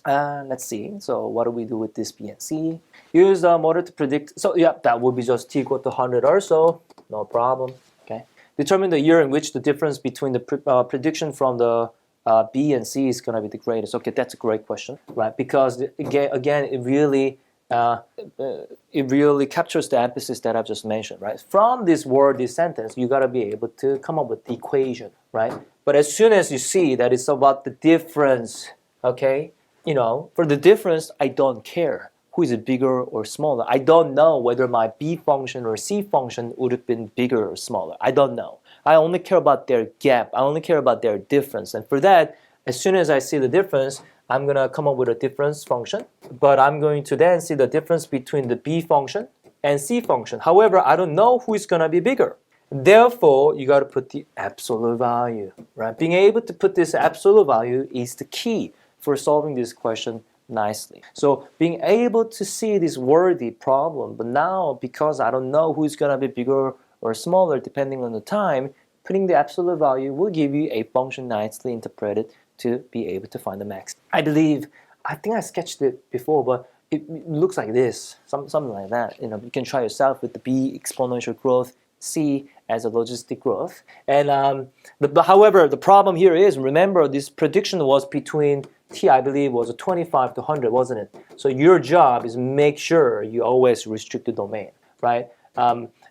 Let's see, so what do we do with this B and C? Use the model to predict, so, yep, that will be just t equal to 100 or so, no problem, okay? Determine the year in which the difference between the prediction from the B and C is going to be the greatest. Okay, that's a great question, right? Because, again, it really captures the emphasis that I've just mentioned, right? From this word, this sentence, you got to be able to come up with the equation, right? But as soon as you see that it's about the difference, okay, you know, for the difference, I don't care, who is bigger or smaller. I don't know whether my b function or c function would have been bigger or smaller. I don't know. I only care about their gap. I only care about their difference. And for that, as soon as I see the difference, I'm going to come up with a difference function. But I'm going to then see the difference between the b function and c function. However, I don't know who is going to be bigger. Therefore, you got to put the absolute value, right? Being able to put this absolute value is the key for solving this question nicely. So being able to see this worthy problem, but now because I don't know who's going to be bigger or smaller depending on the time, putting the absolute value will give you a function nicely interpreted to be able to find the max. I think I sketched it before, but it looks like this, something like that. You can try yourself with the b exponential growth, c as a logistic growth. And however, the problem here is, remember, this prediction was between t, I believe, was 25 to 100, wasn't it? So your job is make sure you always restrict the domain, right?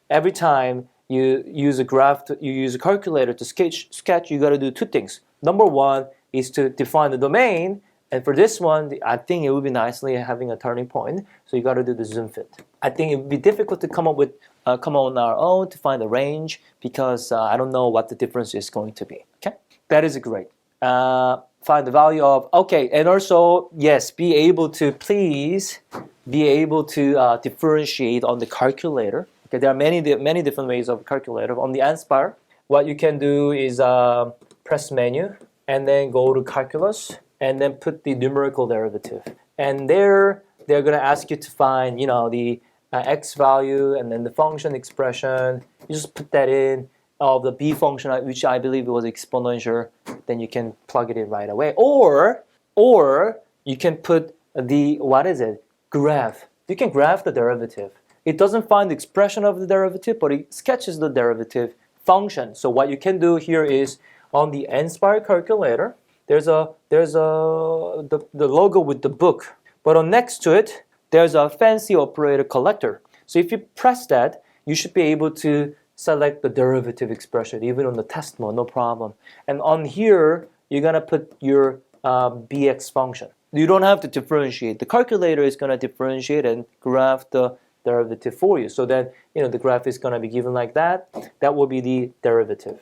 Every time you use a graph, you use a calculator to sketch, you got to do two things. Number one is to define the domain. And for this one, I think it would be nicely having a turning point. So you got to do the zoom fit. I think it would be difficult to come on our own to find the range because I don't know what the difference is going to be. Okay, that is great. Find the value of, okay, and also, yes, be able to differentiate on the calculator. Okay, there are many different ways of calculator. On the Anspire, what you can do is press menu and then go to calculus and then put the numerical derivative. And they're going to ask you to find, the x value and then the function expression. You just put that in of the b function, which I believe was exponential. Then you can plug it in right away. Or you can put the, graph. You can graph the derivative. It doesn't find the expression of the derivative, but it sketches the derivative function. So what you can do here is on the Nspire calculator, there's the logo with the book, but on next to it, there's a fancy operator collector. So if you press that, you should be able to select the derivative expression, even on the test mode, no problem. And on here, you're gonna put your bx function. You don't have to differentiate. The calculator is gonna differentiate and graph the derivative for you. So then, the graph is gonna be given like that. That will be the derivative.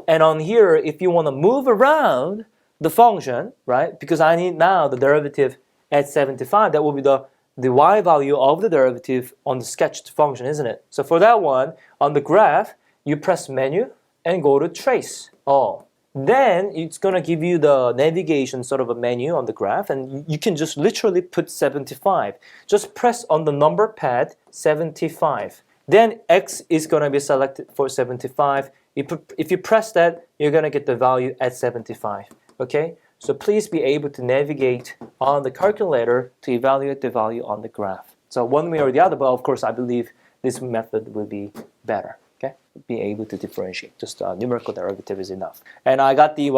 And on here, if you wanna move around the function, right? Because I need now the derivative at 75, that will be the y value of the derivative on the sketched function, isn't it? So for that one, on the graph, you press menu and go to trace all. Then it's gonna give you the navigation sort of a menu on the graph, and you can just literally put 75. Just press on the number pad 75. Then X is gonna be selected for 75. If you press that, you're gonna get the value at 75. Okay? So please be able to navigate on the calculator to evaluate the value on the graph. So one way or the other, but of course I believe this method will be better. Okay, be able to differentiate. Just numerical derivative is enough. And I got the you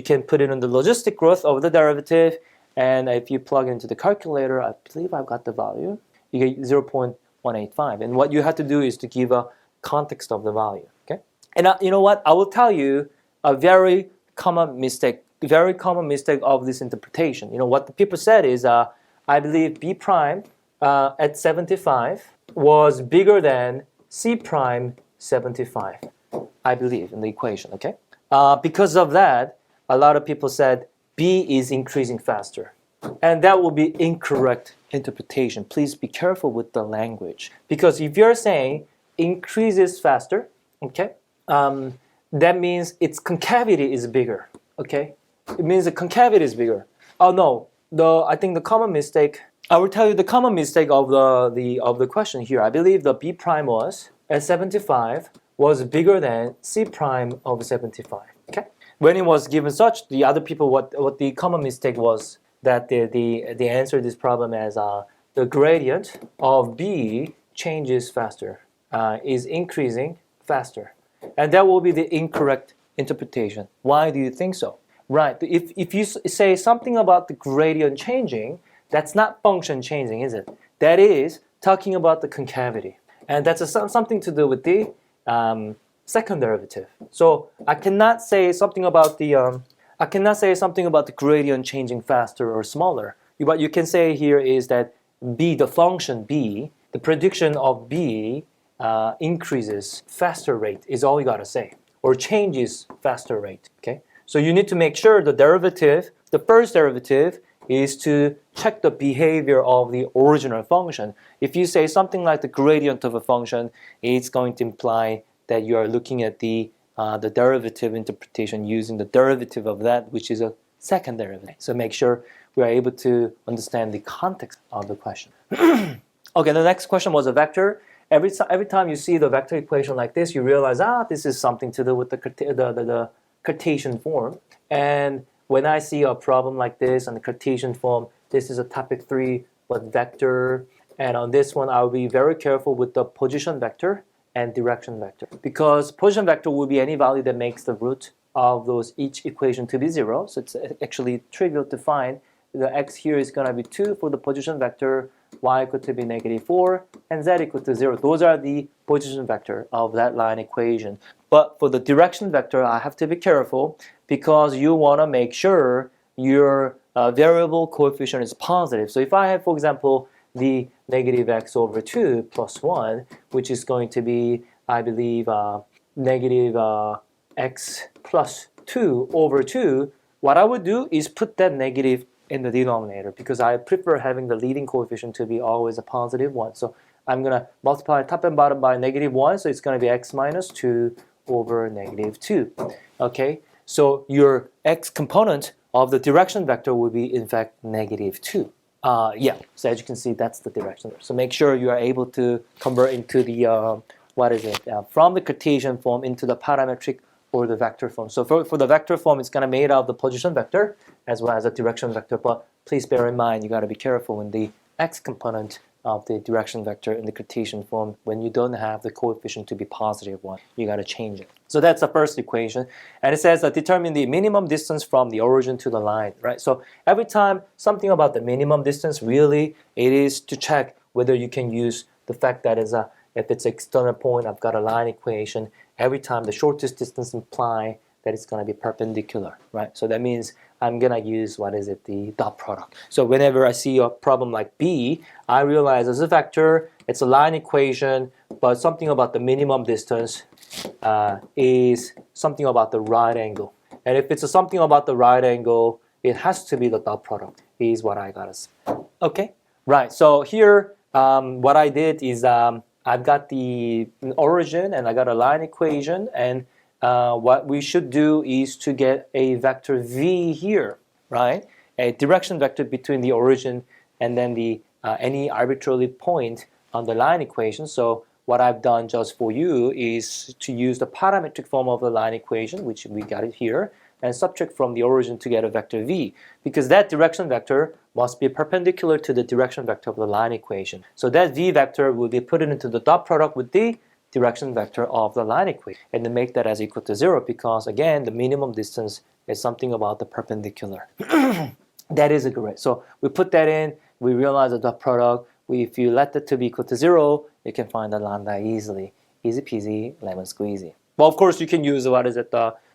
can put it in the logistic growth of the derivative. And if you plug into the calculator, I believe I've got the value. You get 0.185. And what you have to do is to give a context of the value. Okay, and you know what? I will tell you a very common mistake of this interpretation. What the people said is, I believe B prime at 75 was bigger than C prime 75. I believe in the equation, okay? Because of that, a lot of people said B is increasing faster. And that will be incorrect interpretation. Please be careful with the language. Because if you're saying increases faster, okay, that means its concavity is bigger, okay? It means the concavity is bigger. Oh no, I think the common mistake, I will tell you the common mistake of the question here. I believe the B prime was at 75 was bigger than C prime of 75, okay? When it was given such, the other people, what the common mistake was that they answered this problem as the gradient of B changes faster, is increasing faster. And that will be the incorrect interpretation. Why do you think so? Right, if you say something about the gradient changing, that's not function changing, is it? That is talking about the concavity. And that's something to do with the second derivative. So I cannot say something about the gradient changing faster or smaller. what you can say here is that b, the function b, the prediction of b increases faster rate is all you gotta say, or changes faster rate. Okay, so you need to make sure the derivative, the first derivative, is to check the behavior of the original function. If you say something like the gradient of a function, it's going to imply that you are looking at the derivative interpretation using the derivative of that, which is a second derivative. So make sure we are able to understand the context of the question. Okay, the next question was a vector. Every time you see the vector equation like this, you realize, this is something to do with the Cartesian form. And when I see a problem like this on the Cartesian form, this is a topic 3, but vector. And on this one, I'll be very careful with the position vector and direction vector, because position vector will be any value that makes the root of those each equation to be 0. So it's actually trivial to find. The x here is going to be 2 for the position vector, y equal to be -4, and z equal to 0. Those are the position vector of that line equation. But for the direction vector, I have to be careful, because you want to make sure your variable coefficient is positive. So if I have, for example, the -x/2 plus 1, which is going to be, I believe, x plus 2/2, what I would do is put that negative in the denominator, because I prefer having the leading coefficient to be always a positive 1. So I'm going to multiply top and bottom by -1, so it's going to be x minus 2 over -2. Okay, so your x component of the direction vector will be, in fact, -2. Yeah, so as you can see, that's the direction. So make sure you are able to convert into the, from the Cartesian form into the parametric or the vector form. So for the vector form, it's going to be made out of the position vector as well as a direction vector. But please bear in mind, you got to be careful in the x component of the direction vector in the Cartesian form. When you don't have the coefficient to be positive 1, you got to change it. So that's the first equation. And it says that determine the minimum distance from the origin to the line, right? So every time something about the minimum distance, really, it is to check whether you can use the fact that if it's an external point, I've got a line equation. Every time the shortest distance imply that it's going to be perpendicular, right? So that means I'm going to use, the dot product. So whenever I see a problem like B, I realize as a vector, it's a line equation, but something about the minimum distance is something about the right angle. And if it's something about the right angle, it has to be the dot product, is what I got to say. Okay, right. So here, what I did is I've got the origin and I got a line equation, and what we should do is to get a vector v here, right? A direction vector between the origin and then the any arbitrary point on the line equation. So what I've done just for you is to use the parametric form of the line equation, which we got it here, and subtract from the origin to get a vector v, because that direction vector must be perpendicular to the direction vector of the line equation. So that v vector will be put into the dot product with the direction vector of the line equation, and then make that as equal to 0, because again, the minimum distance is something about the perpendicular. That is correct. So we put that in, we realize the dot product. If you let that to be equal to 0, you can find the lambda easily. Easy peasy, lemon squeezy. Well, of course, you can use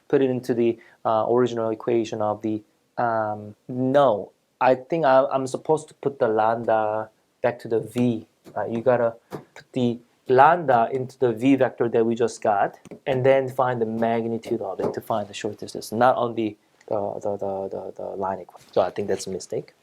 put it into the original equation of the, no, I think I'm supposed to put the lambda back to the v. You gotta put the lambda into the v vector that we just got, and then find the magnitude of it to find the shortest distance, not on the line equation. So I think that's a mistake.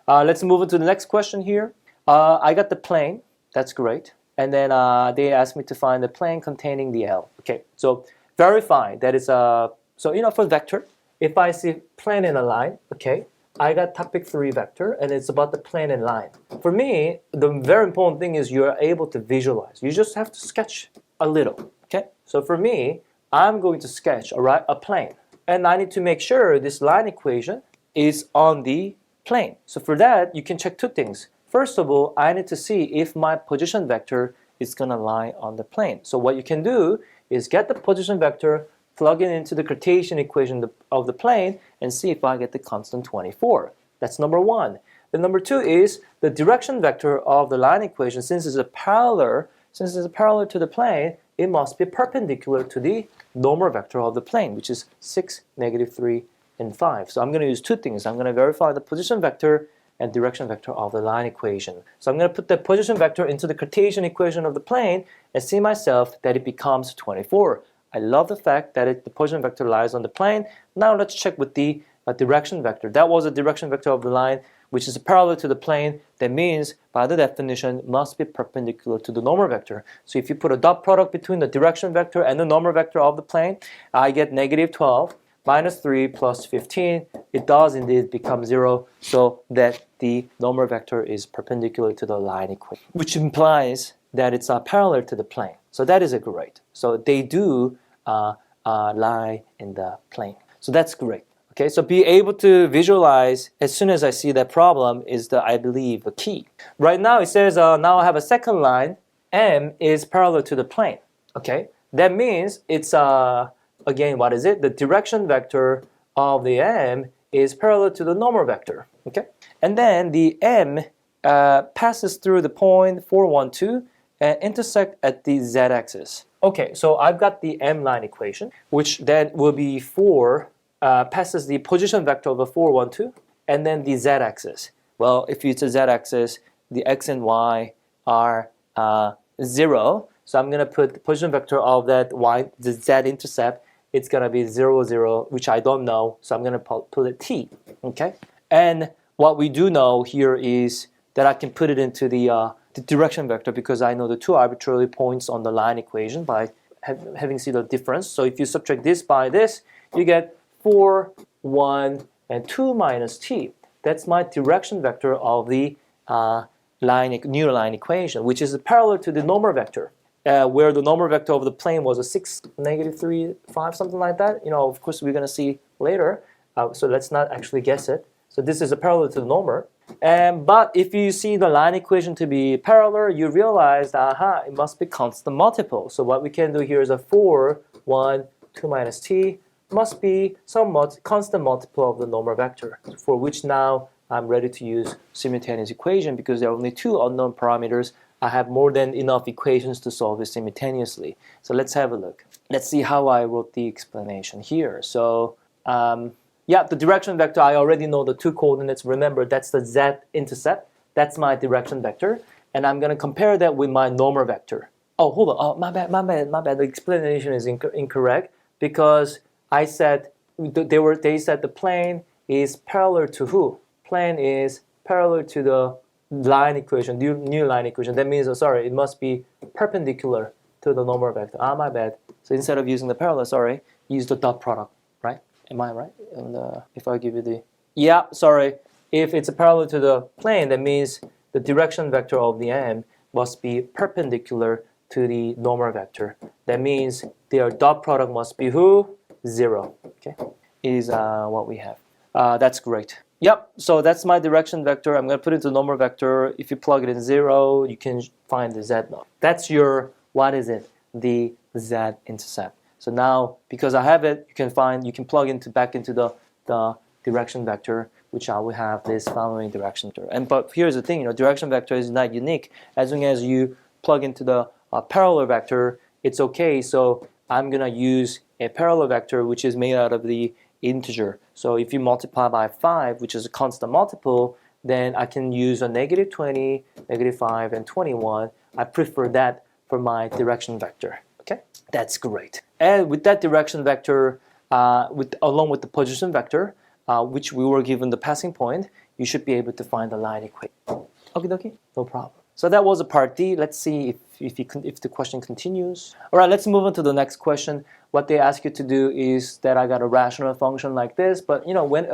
Let's move on to the next question here. I got the plane. That's great. And then they asked me to find the plane containing the L. Okay, so verify that it's for vector, if I see plane and a line, okay, I got topic 3 vector, and it's about the plane and line. For me, the very important thing is you're able to visualize. You just have to sketch a little, okay? So for me, I'm going to sketch a plane, and I need to make sure this line equation is on the plane. So for that, you can check 2 things. First of all, I need to see if my position vector is going to lie on the plane. So what you can do is get the position vector, plug it into the Cartesian equation of the plane, and see if I get the constant 24. That's number 1. Then number 2 is the direction vector of the line equation. Since it's parallel to the plane, it must be perpendicular to the normal vector of the plane, which is 6, -3, and 5. So I'm going to use 2 things. I'm going to verify the position vector and direction vector of the line equation. So I'm going to put the position vector into the Cartesian equation of the plane and see myself that it becomes 24. I love the fact that the position vector lies on the plane. Now let's check with the direction vector. That was a direction vector of the line which is parallel to the plane. That means, by the definition, must be perpendicular to the normal vector. So if you put a dot product between the direction vector and the normal vector of the plane, I get negative 12 minus 3 plus 15. It does indeed become 0, so that the normal vector is perpendicular to the line equation, which implies that it's parallel to the plane. So that is great. So they do lie in the plane. So that's great. Okay, so be able to visualize as soon as I see that problem is I believe, the key. Right now it says now I have a second line, M is parallel to the plane. Okay, that means it's again, what is it? The direction vector of the M is parallel to the normal vector. Okay, and then the M passes through the point 4, 1, 2 and intersect at the z-axis. Okay, so I've got the M line equation, which then will be 4 passes the position vector of the 4, 1, 2, and then the z-axis. Well, if it's a z-axis, the x and y are 0. So I'm going to put the position vector of that y, the z-intercept. It's going to be 0, 0, which I don't know. So I'm going to put a t. Okay. And what we do know here is that I can put it into the direction vector because I know the two arbitrary points on the line equation by having seen the difference. So if you subtract this by this, you get 4, 1, and 2 minus t. That's my direction vector of the new line equation, which is parallel to the normal vector, where the normal vector of the plane was a 6, negative 3, 5, something like that. You know, of course, we're going to see later. So let's not actually guess it. So this is a parallel to the normal. But if you see the line equation to be parallel, you realize, it must be constant multiple. So what we can do here is a 4, 1, 2 minus t must be some constant multiple of the normal vector, for which now I'm ready to use simultaneous equation because there are only 2 unknown parameters. I have more than enough equations to solve it simultaneously. So let's have a look. Let's see how I wrote the explanation here. So yeah, the direction vector, I already know the 2 coordinates. Remember, that's the z-intercept. That's my direction vector. And I'm going to compare that with my normal vector. Oh, hold on. Oh, my bad. The explanation is incorrect because I said they said the plane is parallel to who? Plane is parallel to the line equation, new line equation. That means, sorry, it must be perpendicular to the normal vector. My bad. So instead of using the parallel, sorry, use the dot product, right? Am I right? And if I give you if it's parallel to the plane, that means the direction vector of the M must be perpendicular to the normal vector. That means their dot product must be who? 0. Okay, is what we have. That's great. Yep, so that's my direction vector. I'm going to put it into normal vector. If you plug it in 0, you can find the z now. That's your, what is it? The z-intercept. So now, because I have it, you can plug back into the direction vector, which I will have this following direction vector. But here's the thing, direction vector is not unique. As long as you plug into the parallel vector, it's okay. So I'm going to use a parallel vector which is made out of the integer. So if you multiply by 5, which is a constant multiple, then I can use a negative 20, negative 5, and 21. I prefer that for my direction vector. Okay, that's great. And with that direction vector, along with the position vector, which we were given the passing point, you should be able to find the line equation. Okie dokie, no problem. So that was a part D. Let's see if the question continues. All right, let's move on to the next question. What they ask you to do is that I got a rational function like this, but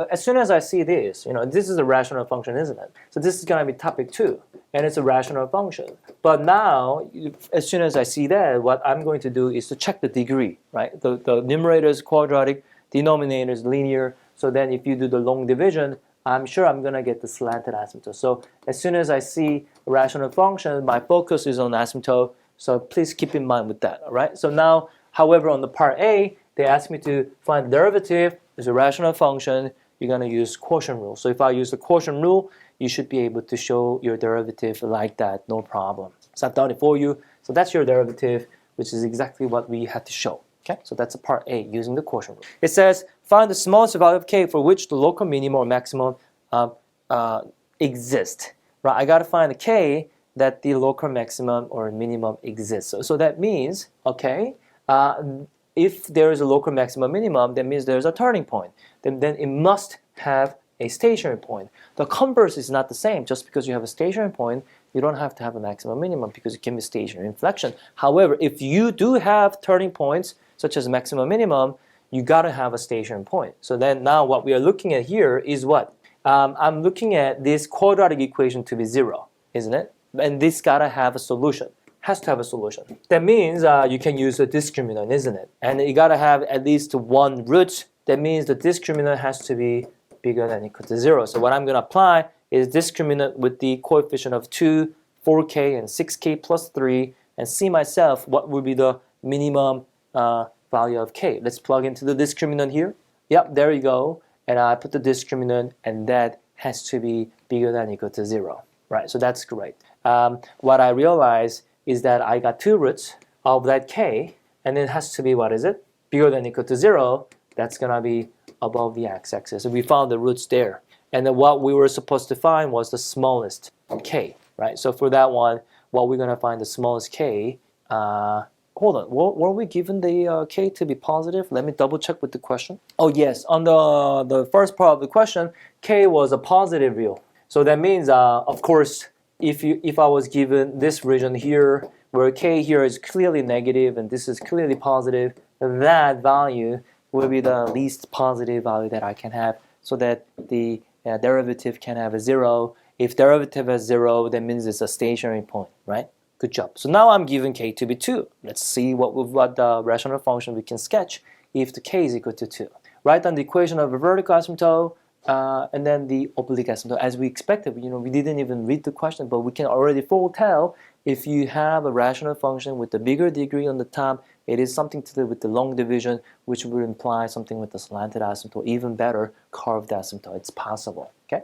as soon as I see this, this is a rational function, isn't it? So this is going to be topic 2, and it's a rational function. But now, as soon as I see that, what I'm going to do is to check the degree, right? The numerator is quadratic, denominator is linear. So then if you do the long division, I'm sure I'm going to get the slanted asymptote. So as soon as I see a rational function, my focus is on asymptote. So please keep in mind with that, all right? So now, however, on the part A, they ask me to find the derivative. It's a rational function. You're going to use quotient rule. So if I use the quotient rule, you should be able to show your derivative like that, no problem. So I've done it for you. So that's your derivative, which is exactly what we had to show. Okay, so that's a part A, using the quotient rule. It says, find the smallest value of k for which the local minimum or maximum exist, right? I got to find the k that the local maximum or minimum exists. So that means, okay, if there is a local maximum minimum, that means there's a turning point. Then it must have a stationary point. The converse is not the same. Just because you have a stationary point, you don't have to have a maximum minimum because it can be stationary inflection. However, if you do have turning points, such as maximum minimum, you got to have a stationary point. So then now what we are looking at here is what? I'm looking at this quadratic equation to be 0, isn't it? And this got to have a solution. Has to have a solution. That means you can use a discriminant, isn't it? And you got to have at least one root. That means the discriminant has to be bigger than or equal to 0. So what I'm going to apply is discriminant with the coefficient of 2, 4k, and 6k plus 3, and see myself what would be the minimum value of k. Let's plug into the discriminant here. Yep, there you go. And I put the discriminant, and that has to be bigger than or equal to 0. Right, so that's great. What I realize is that I got two roots of that k, and it has to be, what is it? Bigger than or equal to 0. That's going to be above the x-axis. So we found the roots there. And then what we were supposed to find was the smallest k, right? So for that one, what we're going to find the smallest k, hold on, were we given the k to be positive? Let me double check with the question. Oh yes, on the first part of the question, k was a positive real. So that means, of course, if I was given this region here, where k here is clearly negative and this is clearly positive, that value will be the least positive value that I can have, so that the derivative can have a 0. If derivative has 0, that means it's a stationary point, right? Good job. So now I'm given k to be 2. Let's see what the rational function we can sketch if the k is equal to 2. Write down the equation of a vertical asymptote and then the oblique asymptote. As we expected, we didn't even read the question, but we can already foretell if you have a rational function with a bigger degree on the top, it is something to do with the long division, which would imply something with the slanted asymptote, even better, curved asymptote. It's possible. Okay.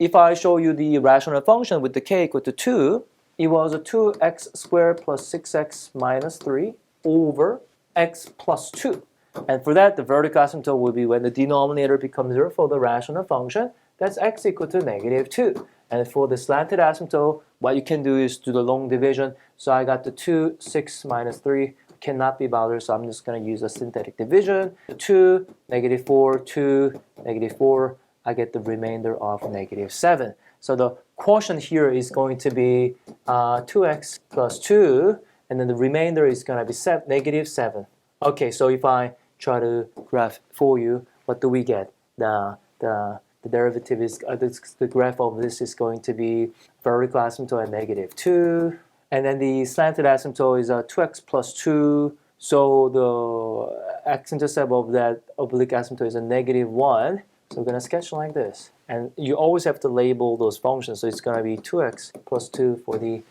If I show you the rational function with the k equal to 2, it was a 2x squared plus 6x minus 3 over x plus 2. And for that, the vertical asymptote will be when the denominator becomes 0 for the rational function. That's x equal to negative 2. And for the slanted asymptote, what you can do is do the long division. So I got the 2, 6 minus 3 cannot be bothered, so I'm just going to use a synthetic division. 2, negative 4, 2, negative 4, I get the remainder of negative 7. So the quotient here is going to be 2x plus 2, and then the remainder is going to be negative 7. Okay, so if I try to graph for you, what do we get? The derivative is, the graph of this is going to be vertical asymptote at negative 2. And then the slanted asymptote is 2x plus 2. So the x-intercept of that oblique asymptote is a negative 1. So we're going to sketch like this. And you always have to label those functions. So it's going to be 2x plus 2 for the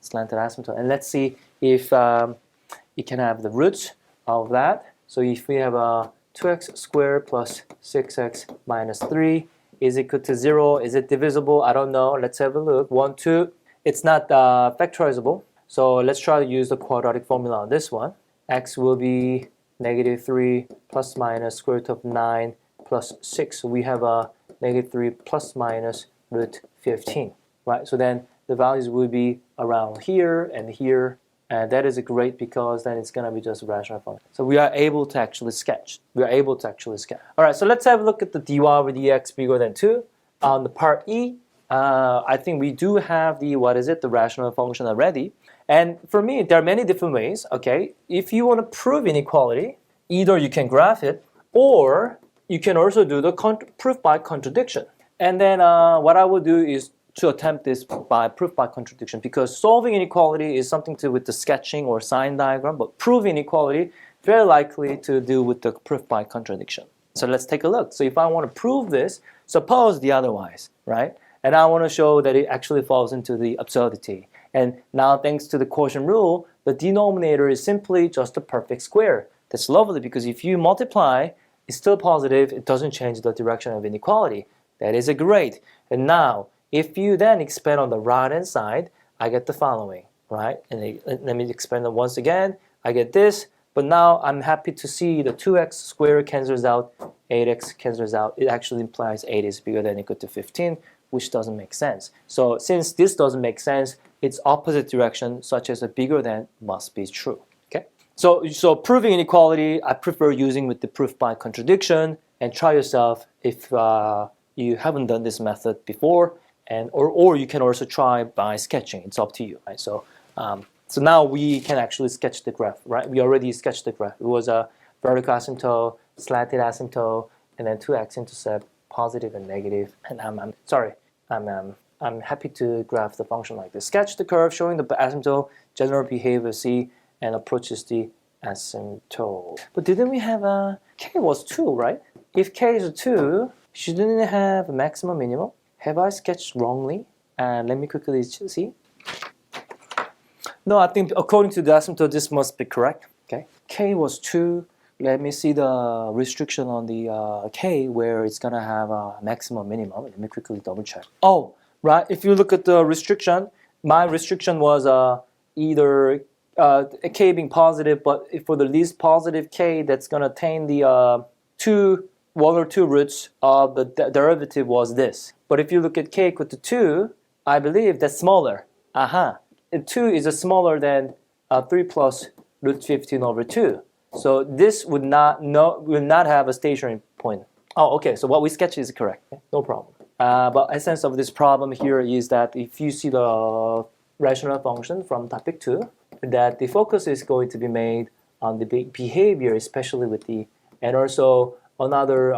slanted asymptote. And let's see if you can have the roots of that. So if we have a 2x squared plus 6x minus 3 is equal to 0. Is it divisible? I don't know. Let's have a look. 1, 2. It's not factorizable. So let's try to use the quadratic formula on this one. X will be negative 3 plus minus square root of 9 plus 6. So we have a negative 3 plus minus root 15. Right? So then the values will be around here and here. And that is great because then it's going to be just a rational function. So we are able to actually sketch. All right, so let's have a look at the dy over dx bigger than 2. On the part E, I think we do have the, the rational function already. And for me, there are many different ways, okay? If you want to prove inequality, either you can graph it, or you can also do the proof by contradiction. And then what I will do is to attempt this by proof by contradiction, because solving inequality is something to do with the sketching or sign diagram, but proving inequality very likely to do with the proof by contradiction. So let's take a look. So if I want to prove this, suppose the otherwise, right? And I want to show that it actually falls into the absurdity. And now thanks to the quotient rule, the denominator is simply just a perfect square. That's lovely because if you multiply, it's still positive, it doesn't change the direction of inequality. That is a great. And now, if you then expand on the right-hand side, I get the following, right? And let me expand it once again. I get this, but now I'm happy to see the 2x squared cancels out, 8x cancels out. It actually implies 8 is bigger than or equal to 15, which doesn't make sense. So since this doesn't make sense, its opposite direction, such as a bigger than, must be true. Okay. So proving inequality, I prefer using with the proof by contradiction, and try yourself if you haven't done this method before, and or you can also try by sketching. It's up to you, right? So now we can actually sketch the graph, right? We already sketched the graph. It was a vertical asymptote, slanted asymptote, and then two x-intercept, positive and negative. And I'm happy to graph the function like this. Sketch the curve showing the asymptote, general behavior C, and approaches the asymptote. But didn't we have a K was 2, right? If K is 2, shouldn't it have a maximum minimum? Have I sketched wrongly? Let me quickly see. No, I think according to the asymptote, this must be correct. Okay, K was 2. Let me see the restriction on the K where it's gonna have a maximum minimum. Let me quickly double check. Oh, right. If you look at the restriction, my restriction was either K being positive, but for the least positive K that's gonna attain the one or two roots of the derivative was this. But if you look at K equal to 2, I believe that's smaller. And 2 is smaller than 3 plus root 15 over 2. So this would not have a stationary point. Oh, okay. So what we sketched is correct. Okay? No problem. But essence of this problem here is that if you see the rational function from topic 2, that the focus is going to be made on the behavior, especially with the, and also another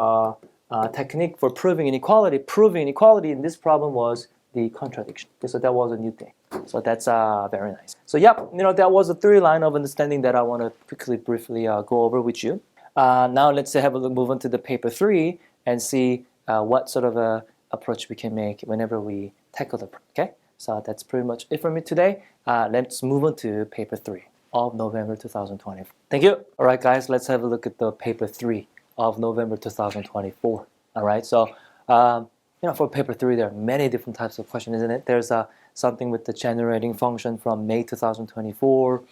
technique for proving inequality. Proving inequality in this problem was the contradiction. Okay, so that was a new thing. So that's very nice. So yep, that was a 3-line of understanding that I want to quickly, briefly go over with you. Now let's have a look, move on to the paper 3 and see what sort of approach we can make whenever we tackle the problem. Okay, so that's pretty much it for me today. Let's move on to paper 3 of November 2024. Thank you. All right, guys, let's have a look at the paper 3 of November 2024. All right, so for paper 3, there are many different types of questions, isn't it? There's something with the generating function from May 2024,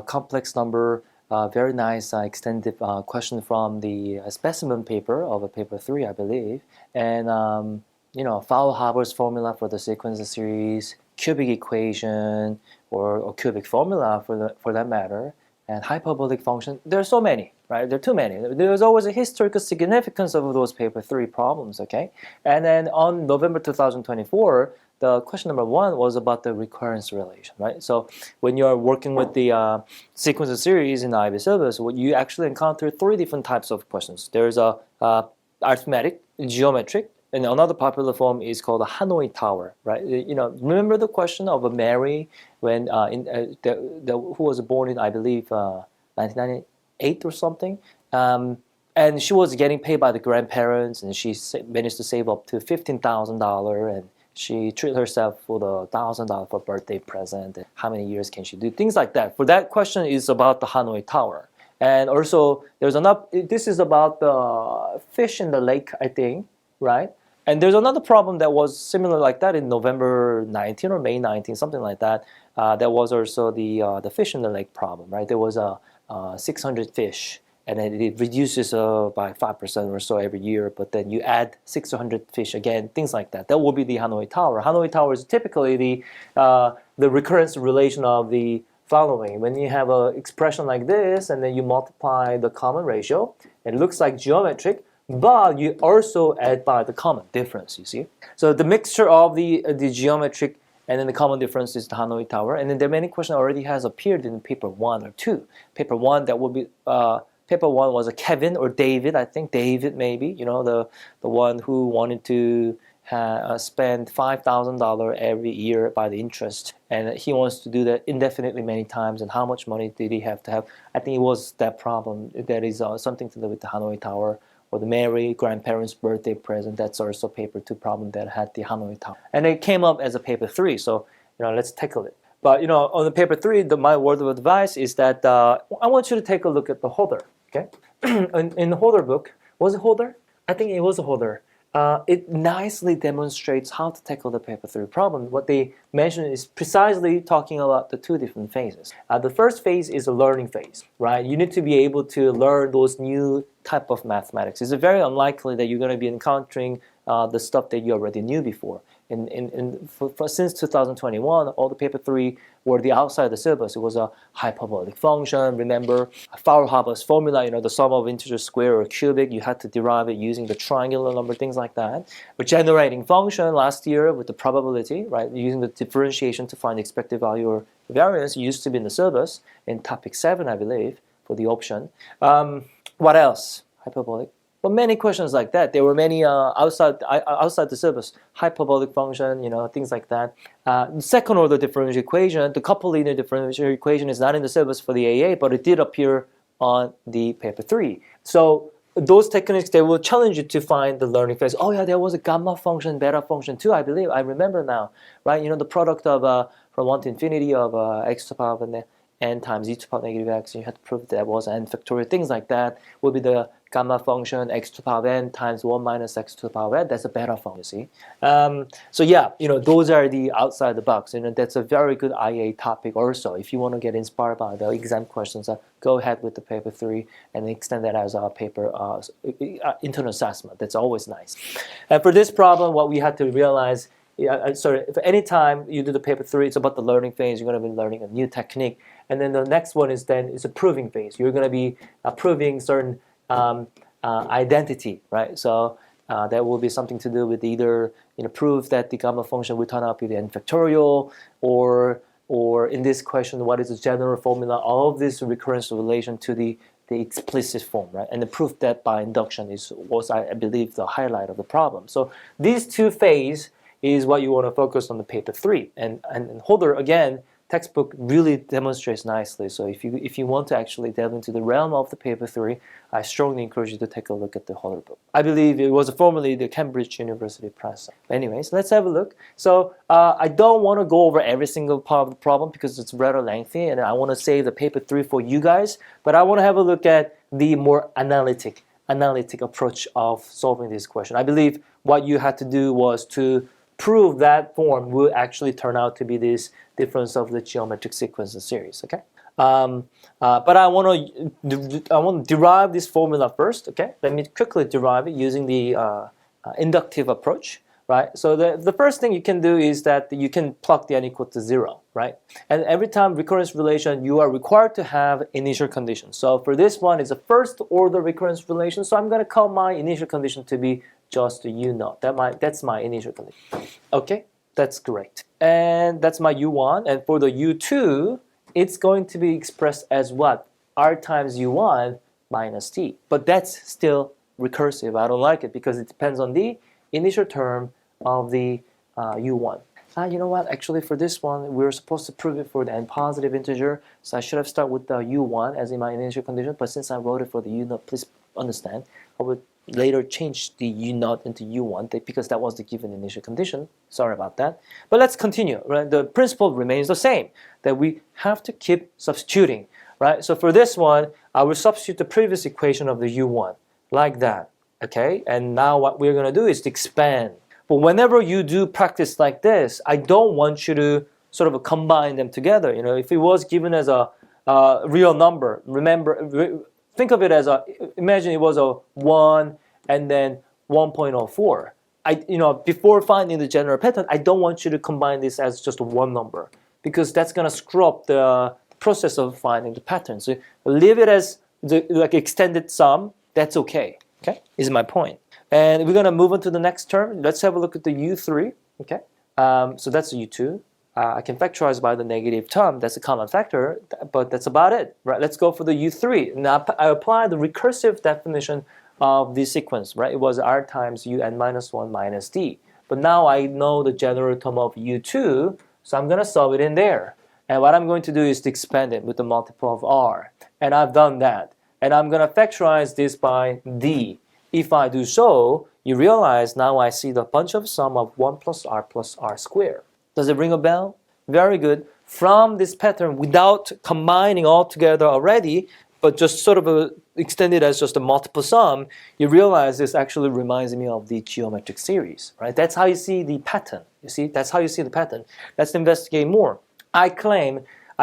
complex number, very nice extended question from the specimen paper of paper 3, I believe, and Fowler-Haber's formula for the sequence series, cubic equation, or cubic formula for that matter, and hyperbolic function. There are so many, right? There are too many. There's always a historical significance of those paper 3 problems, okay? And then on November 2024, the question number 1 was about the recurrence relation, right? So when you're working with the sequence series in the IB syllabus, you actually encounter 3 different types of questions. There's a arithmetic, geometric, and another popular form is called the Hanoi Tower, right? Remember the question of Mary when who was born in, I believe, 1998 or something, and she was getting paid by the grandparents, and she managed to save up to $15,000, and she treated herself for the $1,000 for birthday present. And how many years can she do? Things like that. For that question is about the Hanoi Tower, and also there's another. This is about the fish in the lake, I think, right? And there's another problem that was similar like that in November 19 or May 19, something like that. That was also the fish in the lake problem, right? There was 600 fish, and then it reduces by 5% or so every year, but then you add 600 fish again, things like that. That will be the Hanoi Tower. Hanoi Tower is typically the recurrence relation of the following. When you have an expression like this, and then you multiply the common ratio, it looks like geometric, but you also add by the common difference, you see? So the mixture of the geometric and then the common difference is the Hanoi Tower. And then there are many questions already has appeared in paper 1 or 2. Paper 1, that would be, paper 1 was a Kevin or David, I think David maybe, the one who wanted to spend $5,000 every year by the interest. And he wants to do that indefinitely many times. And how much money did he have to have? I think it was that problem. That is something to do with the Hanoi Tower. Or the Mary grandparents' birthday present. That's also paper 2 problem that had the Hanoi Tower. And it came up as a paper 3, so let's tackle it. But on the paper 3, my word of advice is that I want you to take a look at the Holder, okay? in the Holder book, was it Holder? I think it was a Holder. It nicely demonstrates how to tackle the paper 3 problem. What they mention is precisely talking about the 2 different phases. The first phase is a learning phase, right? You need to be able to learn those new type of mathematics. It's very unlikely that you're going to be encountering the stuff that you already knew before. Since 2021, all the paper 3 were the outside the syllabus. It was a hyperbolic function. Remember Fauerhaber's formula, the sum of integer square or cubic, you had to derive it using the triangular number, things like that. But generating function last year with the probability, right, using the differentiation to find expected value or variance used to be in the syllabus in topic 7, I believe, for the option. What else? Hyperbolic. But many questions like that. There were many outside the syllabus, hyperbolic function, things like that. Second order differential equation, the coupled linear differential equation is not in the syllabus for the AA, but it did appear on the paper 3. So those techniques, they will challenge you to find the learning phase. Oh yeah, there was a gamma function, beta function too, I believe. I remember now, right? The product of from 1 to infinity of x to the power of n times e to the power negative x, you had to prove that was n factorial, things like that will be the gamma function x to the power of n times 1 minus x to the power of n. That's a beta function, you see. So yeah, those are the outside the box. That's a very good IA topic also. If you want to get inspired by the exam questions, go ahead with the paper 3 and extend that as a paper internal assessment. That's always nice. And for this problem, what we had to realize, if any time you do the paper 3, it's about the learning phase. You're going to be learning a new technique. And then the next one is a proving phase. You're going to be proving certain identity, right? So that will be something to do with either prove that the gamma function will turn out to be n factorial, or in this question, what is the general formula of this recurrence relation to the explicit form, right? And the proof that by induction was, I believe, the highlight of the problem. So these two phases is what you want to focus on the paper 3. And Holder, again, textbook really demonstrates nicely. So if you want to actually delve into the realm of the paper 3, I strongly encourage you to take a look at the Holder book. I believe it was formerly the Cambridge University Press. Anyways, let's have a look. So I don't want to go over every single part of the problem because it's rather lengthy, and I want to save the paper 3 for you guys. But I want to have a look at the more analytic approach of solving this question. I believe what you had to do was to prove that form will actually turn out to be this difference of the geometric sequence and series. Okay, but I want to derive this formula first. Okay, let me quickly derive it using the inductive approach. Right. So the first thing you can do is that you can plug the n equal to 0. Right. And every time recurrence relation, you are required to have initial condition. So for this one, it's a first order recurrence relation. So I'm going to call my initial condition to be just u0. That's my initial condition. Okay, that's great. And that's my u1. And for the u2, it's going to be expressed as what? R times u1 minus t. But that's still recursive. I don't like it because it depends on the initial term of the u1. You know what? Actually, for this one, we're supposed to prove it for the n positive integer. So I should have started with the u1 as in my initial condition. But since I wrote it for the u0, please understand, I would later change the u0 into u1 because that was the given initial condition. Sorry about that. But let's continue. Right? The principle remains the same, that we have to keep substituting. Right? So for this one, I will substitute the previous equation of the u1 like that. Okay? And now what we're going to do is to expand. But whenever you do practice like this, I don't want you to sort of combine them together. If it was given as a real number, think of it as imagine it was a 1 and then 1.04. Before finding the general pattern, I don't want you to combine this as just one number because that's going to screw up the process of finding the pattern. So leave it as like extended sum. That's okay. Okay, is my point. And we're going to move on to the next term. Let's have a look at the u3. Okay, so that's u2. I can factorize by the negative term. That's a common factor, but that's about it. Right? Let's go for the u3. Now I apply the recursive definition of the sequence. Right? It was r times un minus 1 minus d. But now I know the general term of u2, so I'm going to solve it in there. And what I'm going to do is to expand it with the multiple of r. And I've done that. And I'm going to factorize this by d. If I do so, you realize now I see the bunch of sum of 1 plus r squared. Does it ring a bell? Very good. From this pattern, without combining all together already, but just sort of extended as just a multiple sum, you realize this actually reminds me of the geometric series. Right? That's how you see the pattern. You see? That's how you see the pattern. Let's investigate more. I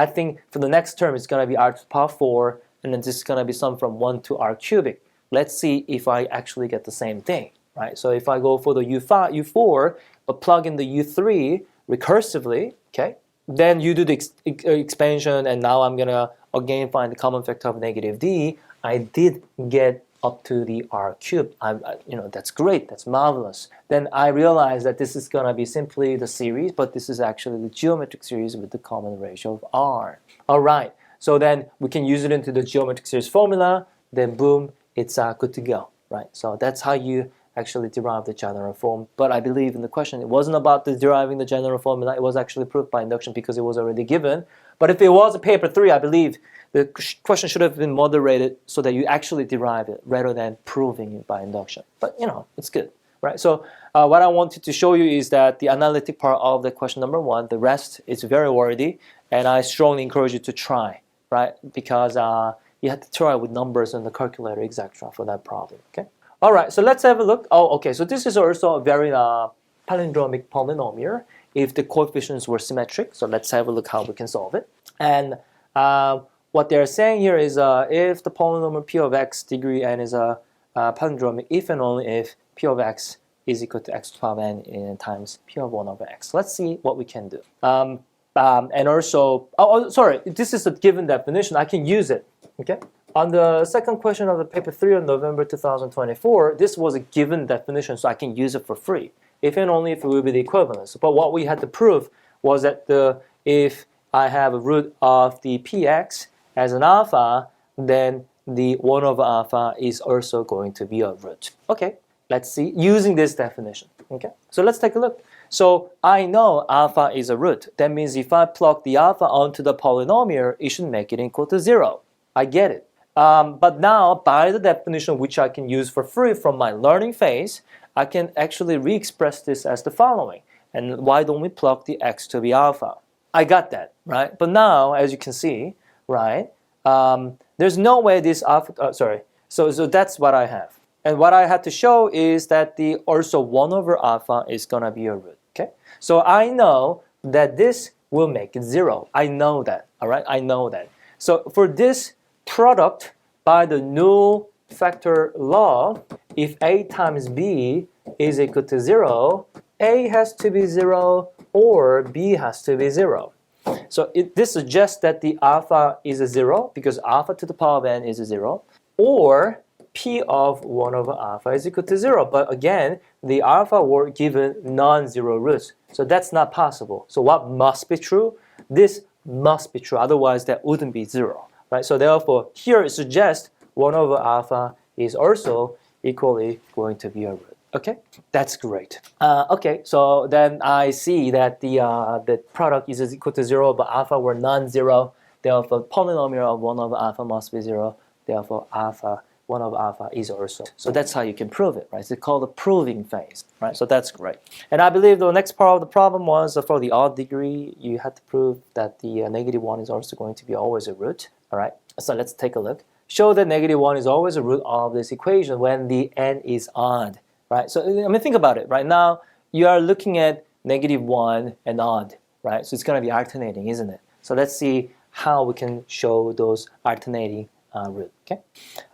think for the next term, it's going to be r to the power 4, and then this is going to be sum from 1 to r cubic. Let's see if I actually get the same thing, right? So if I go for the u4, plug in the U3 recursively, okay, then you do the expansion, and now I'm gonna again find the common factor of negative d. I did get up to the r cubed. That's great, that's marvelous. Then I realize that this is gonna be simply the series, but this is actually the geometric series with the common ratio of r. All right, so then we can use it into the geometric series formula, then boom, it's good to go, right? So that's how you actually derive the general form. But I believe in the question, it wasn't about deriving the general formula, it was actually proved by induction because it was already given. But if it was a paper 3, I believe the question should have been moderated so that you actually derive it rather than proving it by induction. But it's good, right? So what I wanted to show you is that the analytic part of the question number 1, the rest is very worthy, and I strongly encourage you to try, right? Because you have to try with numbers and the calculator, etc. for that problem, okay? All right, so let's have a look. Oh, okay, so this is also a very palindromic polynomial if the coefficients were symmetric. So let's have a look how we can solve it. And what they're saying here is if the polynomial p of x degree n is a palindromic if and only if p of x is equal to x to the power of n times p of 1 over x. Let's see what we can do. And also, sorry, this is a given definition. I can use it, okay? On the second question of the paper 3 on November 2024, this was a given definition, so I can use it for free, if and only if it will be the equivalence. But what we had to prove was that if I have a root of the px as an alpha, then the 1 over alpha is also going to be a root. Okay, let's see, using this definition. Okay, so let's take a look. So I know alpha is a root. That means if I plug the alpha onto the polynomial, it should make it equal to 0. I get it. But now, by the definition which I can use for free from my learning phase, I can actually re-express this as the following. And why don't we plug the x to be alpha? I got that, right? But now, as you can see, right, there's no way this alpha, so that's what I have. And what I had to show is that the also 1 over alpha is going to be a root, okay? So I know that this will make it 0. I know that, all right? I know that. So for this product by the null factor law, if a times b is equal to 0, a has to be 0 or b has to be 0. So this suggests that the alpha is a 0 because alpha to the power of n is a 0, or p of 1 over alpha is equal to 0. But again, the alpha were given non-zero roots, so that's not possible. So what must be true? This must be true, otherwise that wouldn't be 0. Right, so therefore, here it suggests 1 over alpha is also equally going to be a root. Okay, that's great. Okay, so then I see that the product is equal to 0, but alpha were non-zero. Therefore, polynomial of 1 over alpha must be 0. Therefore, 1 over alpha is also. So that's how you can prove it, right? It's called the proving phase, right? So that's great. And I believe the next part of the problem was for the odd degree, you had to prove that the negative 1 is also going to be always a root. All right, so let's take a look. Show that negative 1 is always a root of this equation when the n is odd, right? So I mean, think about it. Right now, you are looking at negative 1 and odd, right? So it's going to be alternating, isn't it? So let's see how we can show those alternating root, okay?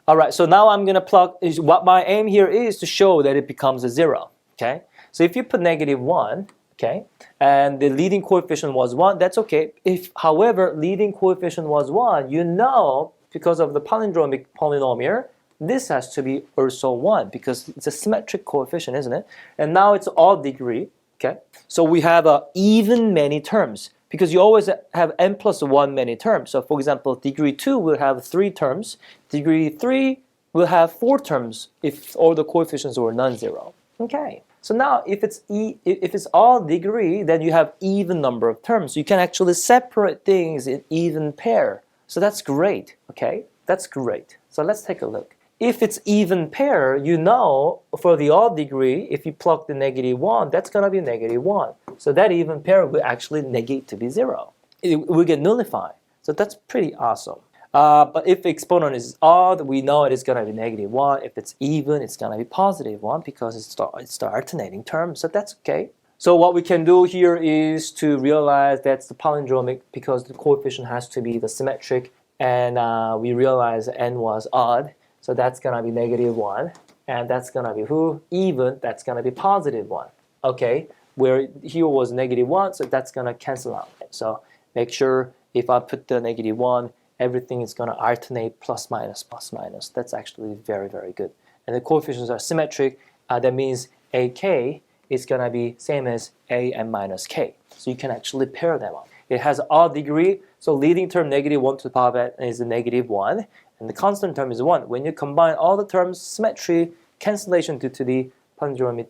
All right, so now I'm going to plug, what my aim here is to show that it becomes a 0, okay? So if you put negative 1, okay, and the leading coefficient was 1, that's okay. If, however, leading coefficient was 1, you know, because of the palindromic polynomial, this has to be also 1 because it's a symmetric coefficient, isn't it? And now it's odd degree, okay? So we have even many terms because you always have n plus 1 many terms. So for example, degree 2 will have 3 terms. Degree 3 will have 4 terms if all the coefficients were non-zero. Okay. So now if it's odd degree, then you have even number of terms. You can actually separate things in even pair. So that's great, okay? That's great. So let's take a look. If it's even pair, you know for the odd degree, if you plug the negative 1, that's going to be negative 1. So that even pair will actually negate to be 0. It will get nullified. So that's pretty awesome. But if the exponent is odd, we know it is going to be negative 1. If it's even, it's going to be positive 1 because it's the alternating term. So that's okay. So what we can do here is to realize that's the palindromic because the coefficient has to be the symmetric. And we realize n was odd. So that's going to be negative 1. And that's going to be who? Even. That's going to be positive 1. Okay. where here was -1, so that's gonna cancel out. So make sure if I put the -1, everything is gonna alternate plus minus, plus minus. That's actually very, very good. And the coefficients are symmetric. That means AK is gonna be same as AN minus K. So you can actually pair them up. It has odd degree, so leading term -1 to the power of n is a -1, and the constant term is 1. When you combine all the terms, symmetry, cancellation due to the palindromic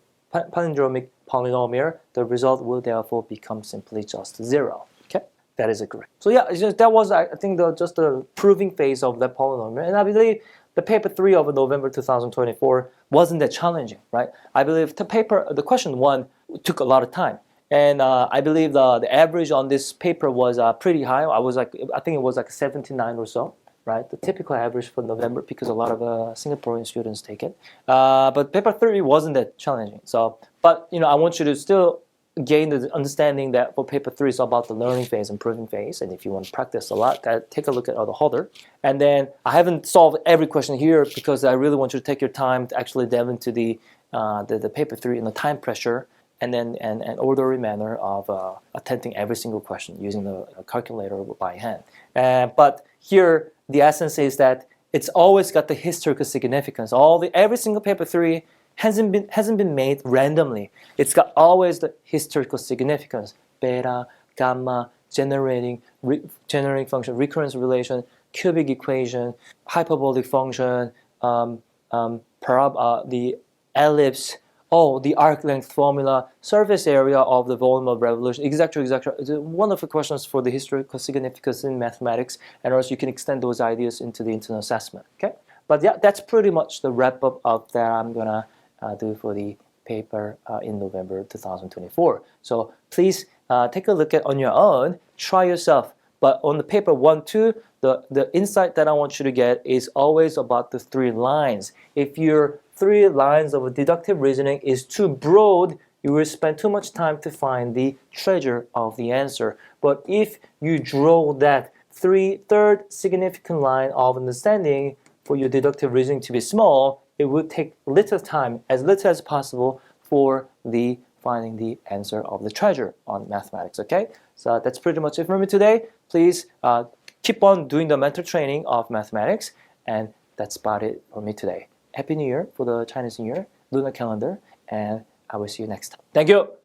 polynomial, the result will therefore become simply just 0. Okay, that is correct. So yeah, that was I think just the proving phase of that polynomial, and I believe the paper 3 of November 2024 wasn't that challenging, right? I believe the question 1 took a lot of time. And I believe the average on this paper was pretty high. I think it was like 79 or so, right? The typical average for November, because a lot of Singaporean students take it. But paper 3 wasn't that challenging. So, but I want you to still gain the understanding that for paper 3 is about the learning phase and proving phase. And if you want to practice a lot, take a look at the holder. And then I haven't solved every question here because I really want you to take your time to actually delve into the paper 3 and the time pressure, and then an orderly manner of attempting every single question using the calculator by hand. But here, the essence is that it's always got the historical significance. Every single paper 3 hasn't been made randomly. It's got always the historical significance: beta, gamma, generating function, recurrence relation, cubic equation, hyperbolic function, the ellipse. The arc length formula, surface area of the volume of revolution, etc., etc. It's wonderful questions for the historical significance in mathematics, and also you can extend those ideas into the internal assessment. Okay, but yeah, that's pretty much the wrap up of that I'm gonna do for the paper in November 2024. So please take a look at on your own, try yourself. But on the paper 1, 2, the insight that I want you to get is always about the 3 lines. If your 3 lines of deductive reasoning is too broad, you will spend too much time to find the treasure of the answer. But if you draw that third significant line of understanding for your deductive reasoning to be small, it will take little time, as little as possible, for finding the answer of the treasure on mathematics. Okay, so that's pretty much it for me today. Please keep on doing the mental training of mathematics, and that's about it for me today. Happy New Year for the Chinese New Year, lunar calendar, and I will see you next time. Thank you.